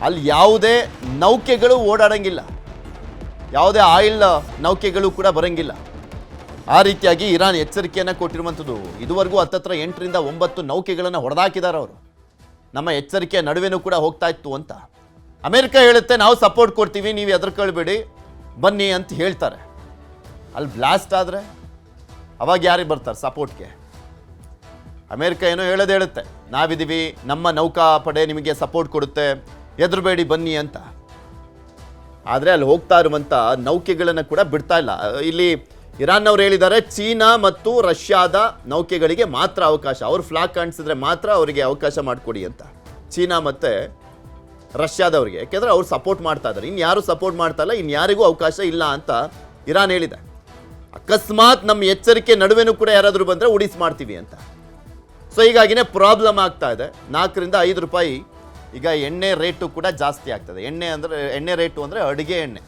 ಅಲ್ಲಿ ಯಾವುದೇ ನೌಕೆಗಳು ಓಡಾಡಂಗಿಲ್ಲ, ಯಾವುದೇ ಆಯಿಲ್ ನೌಕೆಗಳು ಕೂಡ ಬರಂಗಿಲ್ಲ. ಆ ರೀತಿಯಾಗಿ ಇರಾನ್ ಎಚ್ಚರಿಕೆಯನ್ನು ಕೊಟ್ಟಿರುವಂಥದ್ದು. ಇದುವರೆಗೂ ಹತ್ತತ್ರ 8ರಿಂದ 9 ನೌಕೆಗಳನ್ನು ಹೊಡೆದಾಕಿದ್ದಾರೆ ಅವರು. ನಮ್ಮ ಎಚ್ಚರಿಕೆಯ ನಡುವೆನೂ ಕೂಡ ಹೋಗ್ತಾ ಇತ್ತು ಅಂತ. ಅಮೆರಿಕ ಹೇಳುತ್ತೆ ನಾವು ಸಪೋರ್ಟ್ ಕೊಡ್ತೀವಿ, ನೀವು ಹೆದರ್ಕೊಳ್ಬೇಡಿ ಬನ್ನಿ ಅಂತ ಹೇಳ್ತಾರೆ. ಅಲ್ಲಿ ಬ್ಲಾಸ್ಟ್ ಆದರೆ ಅವಾಗ ಯಾರಿಗೆ ಬರ್ತಾರೆ ಸಪೋರ್ಟ್ಗೆ? ಅಮೆರಿಕ ಏನೋ ಹೇಳುತ್ತೆ, ನಾವಿದ್ದೀವಿ, ನಮ್ಮ ನೌಕಾಪಡೆ ನಿಮಗೆ ಸಪೋರ್ಟ್ ಕೊಡುತ್ತೆ, ಹೆದರಬೇಡಿ ಬನ್ನಿ ಅಂತ. ಆದರೆ ಅಲ್ಲಿ ಹೋಗ್ತಾ ಇರುವಂಥ ನೌಕೆಗಳನ್ನು ಕೂಡ ಬಿಡ್ತಾ ಇಲ್ಲ. ಇಲ್ಲಿ ಇರಾನ್ನವ್ರು ಹೇಳಿದ್ದಾರೆ ಚೀನಾ ಮತ್ತು ರಷ್ಯಾದ ನೌಕೆಗಳಿಗೆ ಮಾತ್ರ ಅವಕಾಶ, ಅವ್ರ ಫ್ಲಾಗ್ ಕಾಣಿಸಿದ್ರೆ ಮಾತ್ರ ಅವರಿಗೆ ಅವಕಾಶ ಮಾಡಿಕೊಡಿ ಅಂತ, ಚೀನಾ ಮತ್ತು ರಷ್ಯಾದವ್ರಿಗೆ. ಯಾಕೆಂದರೆ ಅವ್ರು ಸಪೋರ್ಟ್ ಮಾಡ್ತಾ ಇದ್ದಾರೆ, ಇನ್ಯಾರು ಸಪೋರ್ಟ್ ಮಾಡ್ತಾ ಇಲ್ಲ, ಇನ್ಯಾರಿಗೂ ಅವಕಾಶ ಇಲ್ಲ ಅಂತ ಇರಾನ್ ಹೇಳಿದೆ. ಅಕಸ್ಮಾತ್ ನಮ್ಮ ಎಚ್ಚರಿಕೆ ನಡುವೆನೂ ಕೂಡ ಯಾರಾದರೂ ಬಂದರೆ ಉಡಿಸ್ ಮಾಡ್ತೀವಿ ಅಂತ. ಸೊ ಹೀಗಾಗಿನೇ ಪ್ರಾಬ್ಲಮ್ ಆಗ್ತಾ ಇದೆ. 4ರಿಂದ 5 ರೂಪಾಯಿ ಈಗ ಎಣ್ಣೆ ರೇಟು ಕೂಡ ಜಾಸ್ತಿ ಆಗ್ತದೆ. ಎಣ್ಣೆ ರೇಟು ಅಂದರೆ ಅಡುಗೆ ಎಣ್ಣೆ.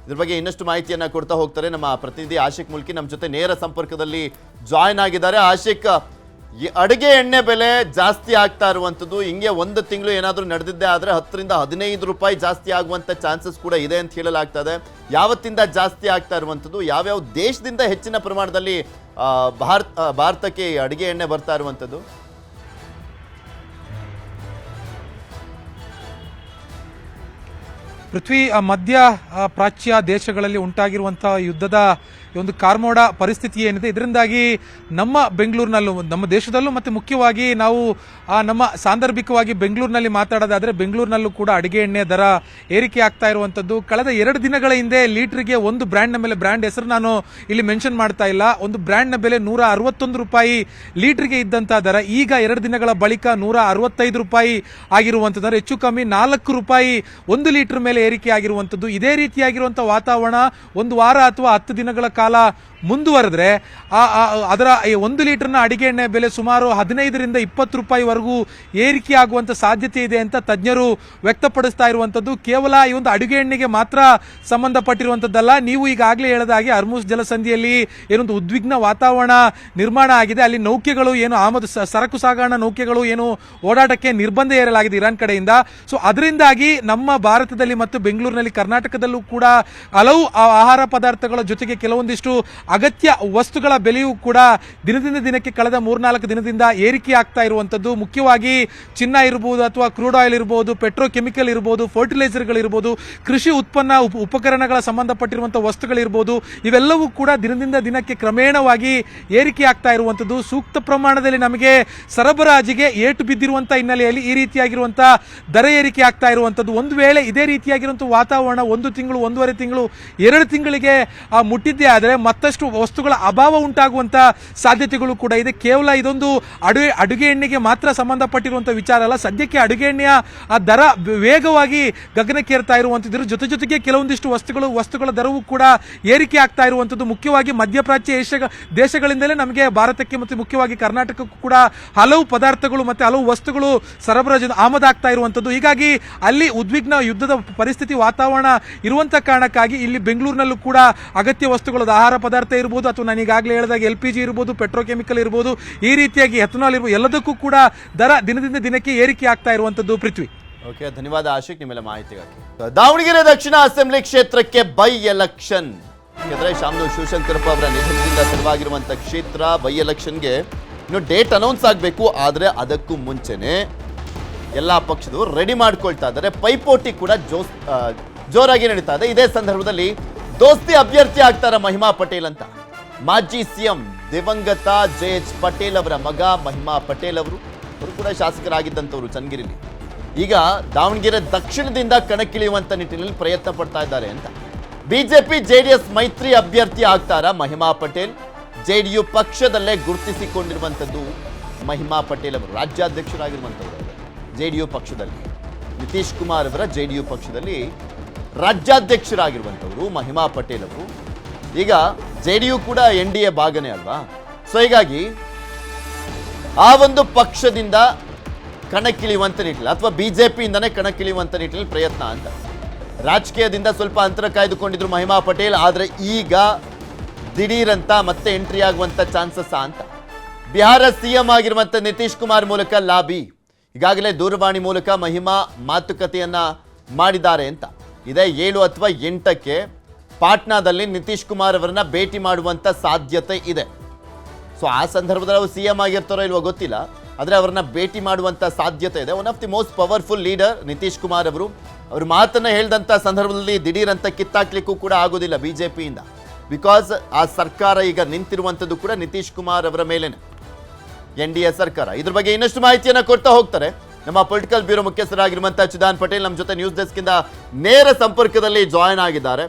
ಇದ್ರ ಬಗ್ಗೆ ಇನ್ನಷ್ಟು ಮಾಹಿತಿಯನ್ನು ಕೊಡ್ತಾ ಹೋಗ್ತಾರೆ ನಮ್ಮ ಪ್ರತಿನಿಧಿ ಆಶಿಕ್ ಮುಲ್ಕಿ ನಮ್ಮ ಜೊತೆ ನೇರ ಸಂಪರ್ಕದಲ್ಲಿ ಜಾಯ್ನ್ ಆಗಿದ್ದಾರೆ. ಆಶಿಕ್, ಈ ಅಡುಗೆ ಎಣ್ಣೆ ಬೆಲೆ ಜಾಸ್ತಿ ಆಗ್ತಾ ಇರುವಂಥದ್ದು ಹಿಂಗೆ 1 ತಿಂಗಳು ಏನಾದರೂ ನಡೆದಿದ್ದೆ ಆದರೆ 10ರಿಂದ 15 ರೂಪಾಯಿ ಜಾಸ್ತಿ ಆಗುವಂಥ ಚಾನ್ಸಸ್ ಕೂಡ ಇದೆ ಅಂತ ಹೇಳಲಾಗ್ತದೆ. ಯಾವತ್ತಿಂದ ಜಾಸ್ತಿ ಆಗ್ತಾ ಇರುವಂಥದ್ದು, ಯಾವ್ಯಾವ ದೇಶದಿಂದ ಹೆಚ್ಚಿನ ಪ್ರಮಾಣದಲ್ಲಿ ಭಾರತಕ್ಕೆ ಅಡುಗೆ ಎಣ್ಣೆ ಬರ್ತಾ ಇರುವಂಥದ್ದು? ಪೃಥ್ವಿ, ಮಧ್ಯ ಪ್ರಾಚ್ಯ ದೇಶಗಳಲ್ಲಿ ಉಂಟಾಗಿರುವಂಥ ಯುದ್ಧದ ಒಂದು ಕಾರ್ಮೋಡ ಪರಿಸ್ಥಿತಿ ಏನಿದೆ, ಇದರಿಂದಾಗಿ ನಮ್ಮ ಬೆಂಗಳೂರಿನಲ್ಲೂ, ನಮ್ಮ ದೇಶದಲ್ಲೂ ಮತ್ತು ಮುಖ್ಯವಾಗಿ ನಾವು ನಮ್ಮ ಸಾಂದರ್ಭಿಕವಾಗಿ ಬೆಂಗಳೂರಿನಲ್ಲಿ ಮಾತಾಡೋದಾದರೆ ಬೆಂಗಳೂರಿನಲ್ಲೂ ಕೂಡ ಅಡುಗೆ ಎಣ್ಣೆ ದರ ಏರಿಕೆ ಆಗ್ತಾ ಇರುವಂಥದ್ದು. ಕಳೆದ 2 ದಿನಗಳ ಹಿಂದೆ ಲೀಟ್ರಿಗೆ ಒಂದು ಬ್ರ್ಯಾಂಡ್ನ ಮೇಲೆ, ಬ್ರ್ಯಾಂಡ್ ಹೆಸರು ನಾನು ಇಲ್ಲಿ ಮೆನ್ಷನ್ ಮಾಡ್ತಾ ಇಲ್ಲ, ಒಂದು ಬ್ರ್ಯಾಂಡ್ನ ಬೆಲೆ 161 ರೂಪಾಯಿ ಲೀಟ್ರಿಗೆ ಇದ್ದಂಥ ದರ ಈಗ 2 ದಿನಗಳ ಬಳಿಕ 165 ರೂಪಾಯಿ ಆಗಿರುವಂಥದ್ದು. ಹೆಚ್ಚು ಕಮ್ಮಿ 4 ರೂಪಾಯಿ 1 ಲೀಟರ್ ಮೇಲೆ ಏರಿಕೆ ಆಗಿರುವಂಥದ್ದು. ಇದೇ ರೀತಿಯಾಗಿರುವಂಥ ವಾತಾವರಣ 1 ವಾರ ಅಥವಾ 10 ದಿನಗಳ ಕಾಲ ಮುಂದುವರೆದ್ರೆ ಅದರ 1 ಲೀಟರ್ನ ಅಡಿಗೆ ಎಣ್ಣೆ ಬೆಲೆ ಸುಮಾರು 15ರಿಂದ 20 ರೂಪಾಯಿವರೆಗೂ ಏರಿಕೆ ಆಗುವಂಥ ಸಾಧ್ಯತೆ ಇದೆ ಅಂತ ತಜ್ಞರು ವ್ಯಕ್ತಪಡಿಸ್ತಾ ಇರುವಂಥದ್ದು. ಕೇವಲ ಈ ಒಂದು ಅಡುಗೆ ಎಣ್ಣೆಗೆ ಮಾತ್ರ ಸಂಬಂಧಪಟ್ಟಿರುವಂಥದ್ದಲ್ಲ. ನೀವು ಈಗಾಗಲೇ ಹೇಳಿದ ಹಾಗೆ ಹರ್ಮುಜ್ ಜಲಸಂಧಿಯಲ್ಲಿ ಏನೊಂದು ಉದ್ವಿಗ್ನ ವಾತಾವರಣ ನಿರ್ಮಾಣ ಆಗಿದೆ. ಅಲ್ಲಿ ನೌಕೆಗಳು ಏನು ಆಮದು ಸರಕು ಸಾಗಣಾ ನೌಕೆಗಳು ಏನು ಓಡಾಟಕ್ಕೆ ನಿರ್ಬಂಧ ಹೇರಲಾಗಿದೆ ಇರಾನ್ ಕಡೆಯಿಂದ. ಸೊ ಅದರಿಂದಾಗಿ ನಮ್ಮ ಭಾರತದಲ್ಲಿ ಮತ್ತು ಬೆಂಗಳೂರಿನಲ್ಲಿ, ಕರ್ನಾಟಕದಲ್ಲೂ ಕೂಡ ಹಲವು ಆಹಾರ ಪದಾರ್ಥಗಳ ಜೊತೆಗೆ ಕೆಲವೊಂದಿಷ್ಟು ಅಗತ್ಯ ವಸ್ತುಗಳ ಬೆಲೆಯೂ ಕೂಡ ದಿನದಿಂದ ದಿನಕ್ಕೆ ಕಳೆದ 3-4 ದಿನದಿಂದ ಏರಿಕೆ ಆಗ್ತಾ ಇರುವಂಥದ್ದು. ಮುಖ್ಯವಾಗಿ ಚಿನ್ನ ಇರಬಹುದು ಅಥವಾ ಕ್ರೂಡ್ ಆಯಿಲ್ ಇರಬಹುದು, ಪೆಟ್ರೋಕೆಮಿಕಲ್ ಇರಬಹುದು, ಫರ್ಟಿಲೈಸರ್ಗಳಿರ್ಬೋದು, ಕೃಷಿ ಉತ್ಪನ್ನ ಉಪಕರಣಗಳ ಸಂಬಂಧಪಟ್ಟಿರುವಂಥ ವಸ್ತುಗಳಿರ್ಬೋದು, ಇವೆಲ್ಲವೂ ಕೂಡ ದಿನದಿಂದ ದಿನಕ್ಕೆ ಕ್ರಮೇಣವಾಗಿ ಏರಿಕೆ ಆಗ್ತಾ ಇರುವಂಥದ್ದು. ಸೂಕ್ತ ಪ್ರಮಾಣದಲ್ಲಿ ನಮಗೆ ಸರಬರಾಜಿಗೆ ಏಟು ಬಿದ್ದಿರುವಂಥ ಹಿನ್ನೆಲೆಯಲ್ಲಿ ಈ ರೀತಿಯಾಗಿರುವಂಥ ದರ ಏರಿಕೆ ಆಗ್ತಾ ಇರುವಂಥದ್ದು. ಒಂದು ವೇಳೆ ಇದೇ ರೀತಿಯಾಗಿರುವಂಥ ವಾತಾವರಣ 1 ತಿಂಗಳು, 1.5 ತಿಂಗಳು, 2 ತಿಂಗಳಿಗೆ ಮುಟ್ಟಿದ್ದೇ ಆದರೆ ಮತ್ತಷ್ಟು ವಸ್ತುಗಳ ಅಭಾವ ಉಂಟಾಗುವಂಥ ಸಾಧ್ಯತೆಗಳು ಕೂಡ ಇದೆ. ಕೇವಲ ಇದೊಂದು ಅಡುಗೆ ಎಣ್ಣೆಗೆ ಮಾತ್ರ ಸಂಬಂಧಪಟ್ಟಿರುವಂಥ ವಿಚಾರ ಅಲ್ಲ. ಸದ್ಯಕ್ಕೆ ಅಡುಗೆ ಎಣ್ಣೆಯ ದರ ವೇಗವಾಗಿ ಗಗನಕ್ಕೇರ್ತಾ ಇರುವಂಥದ್ದು. ಜೊತೆಗೆ ಕೆಲವೊಂದಿಷ್ಟು ವಸ್ತುಗಳ ದರವೂ ಕೂಡ ಏರಿಕೆ ಆಗ್ತಾ ಇರುವಂಥದ್ದು. ಮುಖ್ಯವಾಗಿ ಮಧ್ಯಪ್ರಾಚ್ಯ ದೇಶಗಳಿಂದಲೇ ನಮಗೆ ಭಾರತಕ್ಕೆ ಮತ್ತು ಮುಖ್ಯವಾಗಿ ಕರ್ನಾಟಕಕ್ಕೂ ಕೂಡ ಹಲವು ಪದಾರ್ಥಗಳು ಮತ್ತು ಹಲವು ವಸ್ತುಗಳು ಸರಬರಾಜು ಆಮದಾಗ್ತಾ ಇರುವಂಥದ್ದು. ಹೀಗಾಗಿ ಅಲ್ಲಿ ಉದ್ವಿಗ್ನ ಯುದ್ಧದ ಪರಿಸ್ಥಿತಿ ವಾತಾವರಣ ಇರುವಂಥ ಕಾರಣಕ್ಕಾಗಿ ಇಲ್ಲಿ ಬೆಂಗಳೂರಿನಲ್ಲೂ ಕೂಡ ಅಗತ್ಯ ವಸ್ತುಗಳು, ಆಹಾರ ಪದಾರ್ಥ ಇರ್ಬೋದು ಅಥವಾ ನಾನು ಈಗಾಗಲೇ ಹೇಳಿದಾಗ LPG ಇರ್ಬೋದು, ಪೆಟ್ರೋಕೆಮಿಕಲ್ ಇರ್ಬೋದು, ಈ ರೀತಿಯಾಗಿ ಎಥನಾಲ್ ಇರ್ಬೋದು, ಎಲ್ಲದಕ್ಕೂ ಕೂಡ ದರ ದಿನದಿಂದ ದಿನಕ್ಕೆ ಏರಿಕೆ ಆಗ್ತಾ ಇರುವಂಥದ್ದು. ಪೃಥ್ವಿ, ಓಕೆ, ಧನ್ಯವಾದ ಆಶಿಕ್ ನಿಮ್ಮೆಲ್ಲ ಮಾಹಿತಿಗಾಗಿ. ದಾವಣಗೆರೆ ದಕ್ಷಿಣ ಅಸೆಂಬ್ಲಿ ಕ್ಷೇತ್ರಕ್ಕೆ ಬೈ ಎಲೆಕ್ಷನ್. ಯಾಕಂದ್ರೆ ಶಾಮನೂರು ಶಿವಶಂಕರಪ್ಪ ಅವರ ನಿಧನದಿಂದ ತೆರವಾಗಿರುವಂಥ ಕ್ಷೇತ್ರ ಬೈ ಎಲೆಕ್ಷನ್ಗೆ ಇನ್ನು ಡೇಟ್ ಅನೌನ್ಸ್ ಆಗಬೇಕು. ಆದರೆ ಅದಕ್ಕೂ ಮುಂಚೆನೆ ಎಲ್ಲ ಪಕ್ಷದವರು ರೆಡಿ ಮಾಡ್ಕೊಳ್ತಾ ಇದ್ದಾರೆ. ಪೈಪೋಟಿ ಕೂಡ ಜೋರಾಗಿ ನಡೀತಾ ಇದೆ. ಇದೇ ಸಂದರ್ಭದಲ್ಲಿ ದೋಸ್ತಿ ಅಭ್ಯರ್ಥಿ ಆಗ್ತಾರ ಮಹಿಮಾ ಪಟೇಲ್ ಅಂತ. ಮಾಜಿ ಸಿಎಂ ದಿವಂಗತ JH ಪಟೇಲ್ ಅವರ ಮಗ ಮಹಿಮಾ ಪಟೇಲ್ ಅವರು ಕೂಡ ಶಾಸಕರಾಗಿದ್ದಂಥವ್ರು ಚನ್ನಗಿರಿಲಿ. ಈಗ ದಾವಣಗೆರೆ ದಕ್ಷಿಣದಿಂದ ಕಣಕ್ಕಿಳಿಯುವಂತ ನಿಟ್ಟಿನಲ್ಲಿ ಪ್ರಯತ್ನ ಪಡ್ತಾ ಇದ್ದಾರೆ ಅಂತ. ಬಿಜೆಪಿ JDS ಮೈತ್ರಿ ಅಭ್ಯರ್ಥಿ ಆಗ್ತಾರ ಮಹಿಮಾ ಪಟೇಲ್. JDU ಪಕ್ಷದಲ್ಲೇ ಗುರುತಿಸಿಕೊಂಡಿರುವಂಥದ್ದು ಮಹಿಮಾ ಪಟೇಲ್ ಅವರು ರಾಜ್ಯಾಧ್ಯಕ್ಷರಾಗಿರುವಂಥವ್ರು. JDU ಪಕ್ಷದಲ್ಲಿ ನಿತೀಶ್ ಕುಮಾರ್ ಅವರ JDU ಪಕ್ಷದಲ್ಲಿ ರಾಜ್ಯಾಧ್ಯಕ್ಷರಾಗಿರುವಂಥವ್ರು ಮಹಿಮಾ ಪಟೇಲ್ ಅವರು. ಈಗ JDU ಕೂಡ NDA ಭಾಗನೇ ಅಲ್ವಾ. ಸೊ ಹೀಗಾಗಿ ಆ ಒಂದು ಪಕ್ಷದಿಂದ ಕಣಕ್ಕಿಳಿಯುವಂಥ ನಿಟ್ಟಿನಲ್ಲಿ ಅಥವಾ ಬಿಜೆಪಿಯಿಂದನೇ ಕಣಕ್ಕಿಳಿಯುವಂಥ ನಿಟ್ಟಿನಲ್ಲಿ ಪ್ರಯತ್ನ ಅಂತ. ರಾಜಕೀಯದಿಂದ ಸ್ವಲ್ಪ ಅಂತರ ಕಾಯ್ದುಕೊಂಡಿದ್ರು ಮಹಿಮಾ ಪಟೇಲ್. ಆದರೆ ಈಗ ದಿಢೀರಂತ ಮತ್ತೆ ಎಂಟ್ರಿ ಆಗುವಂಥ ಚಾನ್ಸಸ್ ಅಂತ. ಬಿಹಾರ CM ಆಗಿರುವಂಥ ನಿತೀಶ್ ಕುಮಾರ್ ಮೂಲಕ ಲಾಬಿ. ಈಗಾಗಲೇ ದೂರವಾಣಿ ಮೂಲಕ ಮಹಿಮಾ ಮಾತುಕತೆಯನ್ನ ಮಾಡಿದ್ದಾರೆ ಅಂತ. ಇದೇ 7 ಅಥವಾ 8ಕ್ಕೆ ಪಾಟ್ನಾದಲ್ಲಿ ನಿತೀಶ್ ಕುಮಾರ್ ಅವರನ್ನ ಭೇಟಿ ಮಾಡುವಂಥ ಸಾಧ್ಯತೆ ಇದೆ. ಸೊ ಆ ಸಂದರ್ಭದಲ್ಲಿ ಅವರು CM ಆಗಿರ್ತಾರೋ ಇಲ್ವೋ ಗೊತ್ತಿಲ್ಲ, ಆದರೆ ಅವರನ್ನ ಭೇಟಿ ಮಾಡುವಂಥ ಸಾಧ್ಯತೆ ಇದೆ. One of the most powerful leader Nitish Kumar ಅವರು. ಅವರು ಮಾತನ್ನು ಹೇಳಿದಂಥ ಸಂದರ್ಭದಲ್ಲಿ ದಿಢೀರಂತ ಕಿತ್ತಾಕ್ಲಿಕ್ಕೂ ಕೂಡ ಆಗೋದಿಲ್ಲ ಬಿಜೆಪಿಯಿಂದ. ಬಿಕಾಸ್ ಆ ಸರ್ಕಾರ ಈಗ ನಿಂತಿರುವಂಥದ್ದು ಕೂಡ ನಿತೀಶ್ ಕುಮಾರ್ ಅವರ ಮೇಲೇನೆ, NDA ಸರ್ಕಾರ. ಇದ್ರ ಬಗ್ಗೆ ಇನ್ನಷ್ಟು ಮಾಹಿತಿಯನ್ನು ಕೊಡ್ತಾ ಹೋಗ್ತಾರೆ ನಮ್ಮ ಪೊಲಿಟಿಕಲ್ ಬ್ಯೂರೋ ಮುಖ್ಯಸ್ಥರಾಗಿರುವಂತಹ ಚಿದಾನ್ ಪಟೇಲ್. ನಮ್ಮ ಜೊತೆ ನ್ಯೂಸ್ ಡೆಸ್ಕ್ ಇಂದ ನೇರ ಸಂಪರ್ಕದಲ್ಲಿ ಜಾಯ್ನ್ ಆಗಿದ್ದಾರೆ.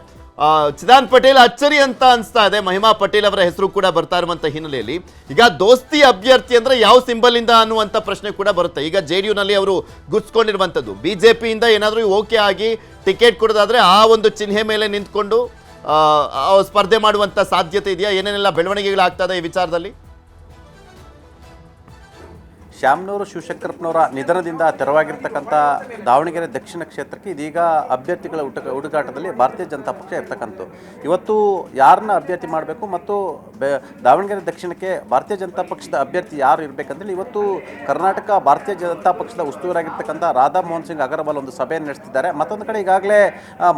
ಚಿದಾನ್ ಪಟೇಲ್, ಅಚ್ಚರಿ ಅಂತ ಅನಿಸ್ತಾ ಇದೆ ಮಹಿಮಾ ಪಟೇಲ್ ಅವರ ಹೆಸರು ಕೂಡ ಬರ್ತಾ ಇರುವಂತ ಹಿನ್ನೆಲೆಯಲ್ಲಿ ಈಗ ದೋಸ್ತಿ ಅಭ್ಯರ್ಥಿ ಅಂದ್ರೆ ಯಾವ ಸಿಂಬಲ್ ಇಂದ ಅನ್ನುವಂಥ ಪ್ರಶ್ನೆ ಕೂಡ ಬರುತ್ತೆ. ಈಗ JDU ನಲ್ಲಿ ಅವರು ಗುರ್ಸ್ಕೊಂಡಿರುವಂಥದ್ದು. ಬಿಜೆಪಿಯಿಂದ ಏನಾದರೂ ಓಕೆ ಆಗಿ ಟಿಕೆಟ್ ಕೊಡೋದಾದ್ರೆ ಆ ಒಂದು ಚಿಹ್ನೆ ಮೇಲೆ ನಿಂತ್ಕೊಂಡು ಸ್ಪರ್ಧೆ ಮಾಡುವಂಥ ಸಾಧ್ಯತೆ ಇದೆಯಾ? ಏನೇನೆಲ್ಲ ಬೆಳವಣಿಗೆಗಳಾಗ್ತದೆ ಈ ವಿಚಾರದಲ್ಲಿ? ಶಾಮನೂರು ಶಿವಶಂಕರಪ್ಪನವರ ನಿಧನದಿಂದ ತೆರವಾಗಿರ್ತಕ್ಕಂಥ ದಾವಣಗೆರೆ ದಕ್ಷಿಣ ಕ್ಷೇತ್ರಕ್ಕೆ ಇದೀಗ ಅಭ್ಯರ್ಥಿಗಳ ಹುಡುಕಾಟದಲ್ಲಿ ಭಾರತೀಯ ಜನತಾ ಪಕ್ಷ ಇರ್ತಕ್ಕಂಥದ್ದು. ಇವತ್ತು ಯಾರನ್ನ ಅಭ್ಯರ್ಥಿ ಮಾಡಬೇಕು ಮತ್ತು ದಾವಣಗೆರೆ ದಕ್ಷಿಣಕ್ಕೆ ಭಾರತೀಯ ಜನತಾ ಪಕ್ಷದ ಅಭ್ಯರ್ಥಿ ಯಾರು ಇರಬೇಕಂತೇಳಿ ಇವತ್ತು ಕರ್ನಾಟಕ ಭಾರತೀಯ ಜನತಾ ಪಕ್ಷದ ಉಸ್ತುವಾರಾಗಿರ್ತಕ್ಕಂಥ ರಾಧಾ ಮೋಹನ್ ಸಿಂಗ್ ಅಗರ್ವಾಲ್ ಒಂದು ಸಭೆಯನ್ನು ನಡೆಸ್ತಿದ್ದಾರೆ. ಮತ್ತೊಂದು ಕಡೆ ಈಗಾಗಲೇ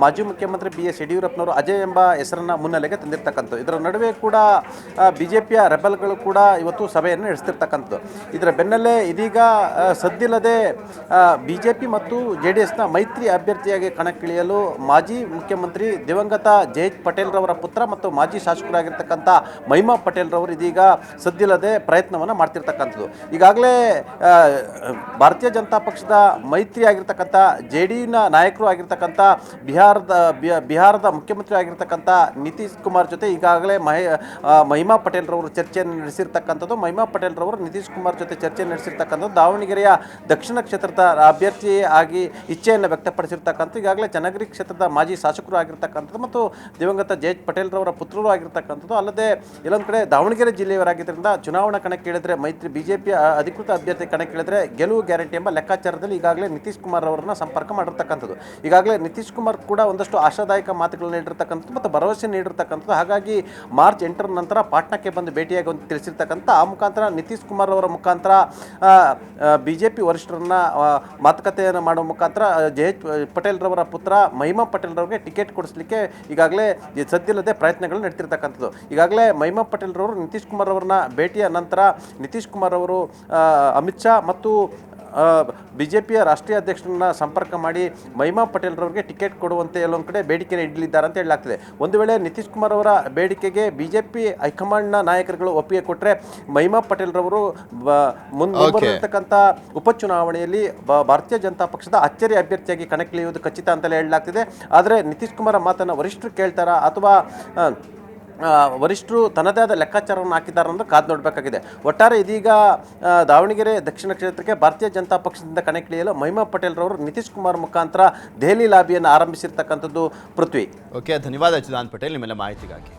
ಮಾಜಿ ಮುಖ್ಯಮಂತ್ರಿ BS ಯಡಿಯೂರಪ್ಪನವರು ಅಜಯ್ ಎಂಬ ಹೆಸರನ್ನು ಮುನ್ನೆಲೆಗೆ ತಂದಿರ್ತಕ್ಕಂಥದ್ದು. ಇದರ ನಡುವೆ ಕೂಡ BJPಯ ರೆಬಲ್ಗಳು ಕೂಡ ಇವತ್ತು ಸಭೆಯನ್ನು ನಡೆಸ್ತಿರ್ತಕ್ಕಂಥದ್ದು. ಇದರ ಬೆನ್ನಲ್ಲೇ ಇದೀಗ ಸದ್ದಿಲ್ಲದೆ ಬಿಜೆಪಿ ಮತ್ತು JDSನ ಮೈತ್ರಿ ಅಭ್ಯರ್ಥಿಯಾಗಿ ಕಣಕ್ಕಿಳಿಯಲು ಮಾಜಿ ಮುಖ್ಯಮಂತ್ರಿ ದಿವಂಗತ JH ಪಟೇಲ್ ರವರ ಪುತ್ರ ಮತ್ತು ಮಾಜಿ ಶಾಸಕರಾಗಿರ್ತಕ್ಕಂಥ ಮಹಿಮಾ ಪಟೇಲ್ ರವರು ಇದೀಗ ಸದ್ದಿಲ್ಲದೆ ಪ್ರಯತ್ನವನ್ನು ಮಾಡ್ತಿರ್ತಕ್ಕಂಥದ್ದು. ಈಗಾಗಲೇ ಭಾರತೀಯ ಜನತಾ ಪಕ್ಷದ ಮೈತ್ರಿ ಆಗಿರ್ತಕ್ಕಂಥ JDUನ ನಾಯಕರು ಆಗಿರ್ತಕ್ಕಂಥ ಬಿಹಾರದ ಮುಖ್ಯಮಂತ್ರಿ ಆಗಿರ್ತಕ್ಕಂಥ ನಿತೀಶ್ ಕುಮಾರ್ ಜೊತೆ ಈಗಾಗಲೇ ಮಹಿಮಾ ಪಟೇಲ್ ರವರು ಚರ್ಚೆಯನ್ನು ನಡೆಸಿರ್ತಕ್ಕಂಥದ್ದು. ಮಹಿಮಾ ಪಟೇಲ್ ರವರು ನಿತೀಶ್ ಕುಮಾರ್ ಜೊತೆ ಚರ್ಚೆ ನಡೆಸಿರ್ತಕ್ಕಂಥದ್ದು. ದಾವಣಗೆರೆಯ ದಕ್ಷಿಣ ಕ್ಷೇತ್ರದ ಅಭ್ಯರ್ಥಿ ಆಗಿ ಇಚ್ಛೆಯನ್ನು ವ್ಯಕ್ತಪಡಿಸಿರ್ತಕ್ಕಂಥ ಈಗಾಗಲೇ ಚನ್ನಗಿರಿ ಕ್ಷೇತ್ರದ ಮಾಜಿ ಶಾಸಕರು ಆಗಿರ್ತಕ್ಕಂಥದ್ದು ಮತ್ತು ದಿವಂಗತ JH ಪಟೇಲ್ ರವರ ಪುತ್ರರು ಆಗಿರ್ತಕ್ಕಂಥದ್ದು. ಅಲ್ಲದೆ ಇಲ್ಲೊಂದು ಕಡೆ ದಾವಣಗೆರೆ ಜಿಲ್ಲೆಯವರಾಗಿದ್ದರಿಂದ ಚುನಾವಣಾ ಕಣಕ್ಕಿಳಿದ್ರೆ ಮೈತ್ರಿ ಬಿಜೆಪಿಯ ಅಧಿಕೃತ ಅಭ್ಯರ್ಥಿ ಕಣಕ್ಕಿಳಿದ್ರೆ ಗೆಲುವು ಗ್ಯಾರಂಟಿ ಎಂಬ ಲೆಕ್ಕಾಚಾರದಲ್ಲಿ ಈಗಾಗಲೇ ನಿತೀಶ್ ಕುಮಾರ್ ಅವರನ್ನ ಸಂಪರ್ಕ ಮಾಡಿರ್ತಕ್ಕಂಥದ್ದು. ಈಗಾಗಲೇ ನಿತೀಶ್ ಕುಮಾರ್ ಕೂಡ ಒಂದಷ್ಟು ಆಶಾದಾಯಕ ಮಾತುಗಳನ್ನು ನೀಡಿರ್ತಕ್ಕಂಥದ್ದು ಮತ್ತು ಭರವಸೆ ನೀಡಿರ್ತಕ್ಕಂಥದ್ದು. ಹಾಗಾಗಿ ಮಾರ್ಚ್ 8ರ ನಂತರ ಪಾಟ್ನಾಕ್ಕೆ ಬಂದು ಭೇಟಿಯಾಗಿ ಒಂದು ತಿಳಿಸಿರ್ತಕ್ಕಂಥ ಆ ಮುಖಾಂತರ ನಿತೀಶ್ ಕುಮಾರ್ ಅವರ ಮುಖಾಂತರ ಬಿಜೆಪಿ ವರಿಷ್ಠರನ್ನ ಮಾತುಕತೆಯನ್ನು ಮಾಡುವ ಮುಖಾಂತರ JH ಪಟೇಲ್ ರವರ ಪುತ್ರ ಮಹಿಮಾ ಪಟೇಲ್ ರವರಿಗೆ ಟಿಕೆಟ್ ಕೊಡಿಸಲಿಕ್ಕೆ ಈಗಾಗಲೇ ಸದ್ದಿಲ್ಲದೆ ಪ್ರಯತ್ನಗಳು ನಡೆತಿರ್ತಕ್ಕಂಥದ್ದು. ಈಗಾಗಲೇ ಮಹಿಮಾ ಪಟೇಲ್ ರವರು ನಿತೀಶ್ ಕುಮಾರ್ ಅವರನ್ನ ಭೇಟಿಯ ನಂತರ ನಿತೀಶ್ ಕುಮಾರ್ ಅವರು ಅಮಿತ್ ಶಾ ಮತ್ತು ಬಿಜೆಪಿಯ ರಾಷ್ಟ್ರೀಯ ಅಧ್ಯಕ್ಷರನ್ನ ಸಂಪರ್ಕ ಮಾಡಿ ಮಹಿಮಾ ಪಟೇಲ್ ರವರಿಗೆ ಟಿಕೆಟ್ ಕೊಡುವಂತೆ ಎಲ್ಲೊಂದು ಕಡೆ ಬೇಡಿಕೆಯನ್ನು ಇಡಲಿದ್ದಾರೆ ಅಂತ ಹೇಳಲಾಗ್ತದೆ. ಒಂದು ವೇಳೆ ನಿತೀಶ್ ಕುಮಾರ್ ಅವರ ಬೇಡಿಕೆಗೆ ಬಿಜೆಪಿ ಹೈಕಮಾಂಡ್ನ ನಾಯಕರುಗಳು ಒಪ್ಪಿಗೆ ಕೊಟ್ಟರೆ ಮಹಿಮಾ ಪಟೇಲ್ ರವರು ಮುಂದಿರತಕ್ಕಂಥ ಉಪಚುನಾವಣೆಯಲ್ಲಿ ಭಾರತೀಯ ಜನತಾ ಪಕ್ಷದ ಅಚ್ಚರಿ ಅಭ್ಯರ್ಥಿಯಾಗಿ ಕಣಕ್ಕಿಳಿಯುವುದು ಖಚಿತ ಅಂತಲೇ ಹೇಳಲಾಗ್ತಿದೆ. ಆದರೆ ನಿತೀಶ್ ಕುಮಾರ್ ಮಾತನ್ನು ವರಿಷ್ಠರು ಕೇಳ್ತಾರಾ ಅಥವಾ ವರಿಷ್ಠರು ತನ್ನದೇ ಆದ ಲೆಕ್ಕಾಚಾರವನ್ನು ಹಾಕಿದ್ದಾರೆ ಅಂದ್ರೆ ಕಾದು ನೋಡಬೇಕಾಗಿದೆ. ಒಟ್ಟಾರೆ ಇದೀಗ ದಾವಣಗೆರೆ ದಕ್ಷಿಣ ಕ್ಷೇತ್ರಕ್ಕೆ ಭಾರತೀಯ ಜನತಾ ಪಕ್ಷದಿಂದ ಕಣಕ್ಕಿಳಿಯಲು ಮಹಿಮಾ ಪಟೇಲ್ ರವರು ನಿತೀಶ್ ಕುಮಾರ್ ಮುಖಾಂತರ ದೆಹಲಿ ಲಾಬಿಯನ್ನು ಆರಂಭಿಸಿರ್ತಕ್ಕಂಥದ್ದು. ಪೃಥ್ವಿ. ಓಕೆ, ಧನ್ಯವಾದ ಚಿದಾನ್ ಪಟೇಲ್ ನಿಮ್ಮೆಲ್ಲ ಮಾಹಿತಿಗಾಗಿ.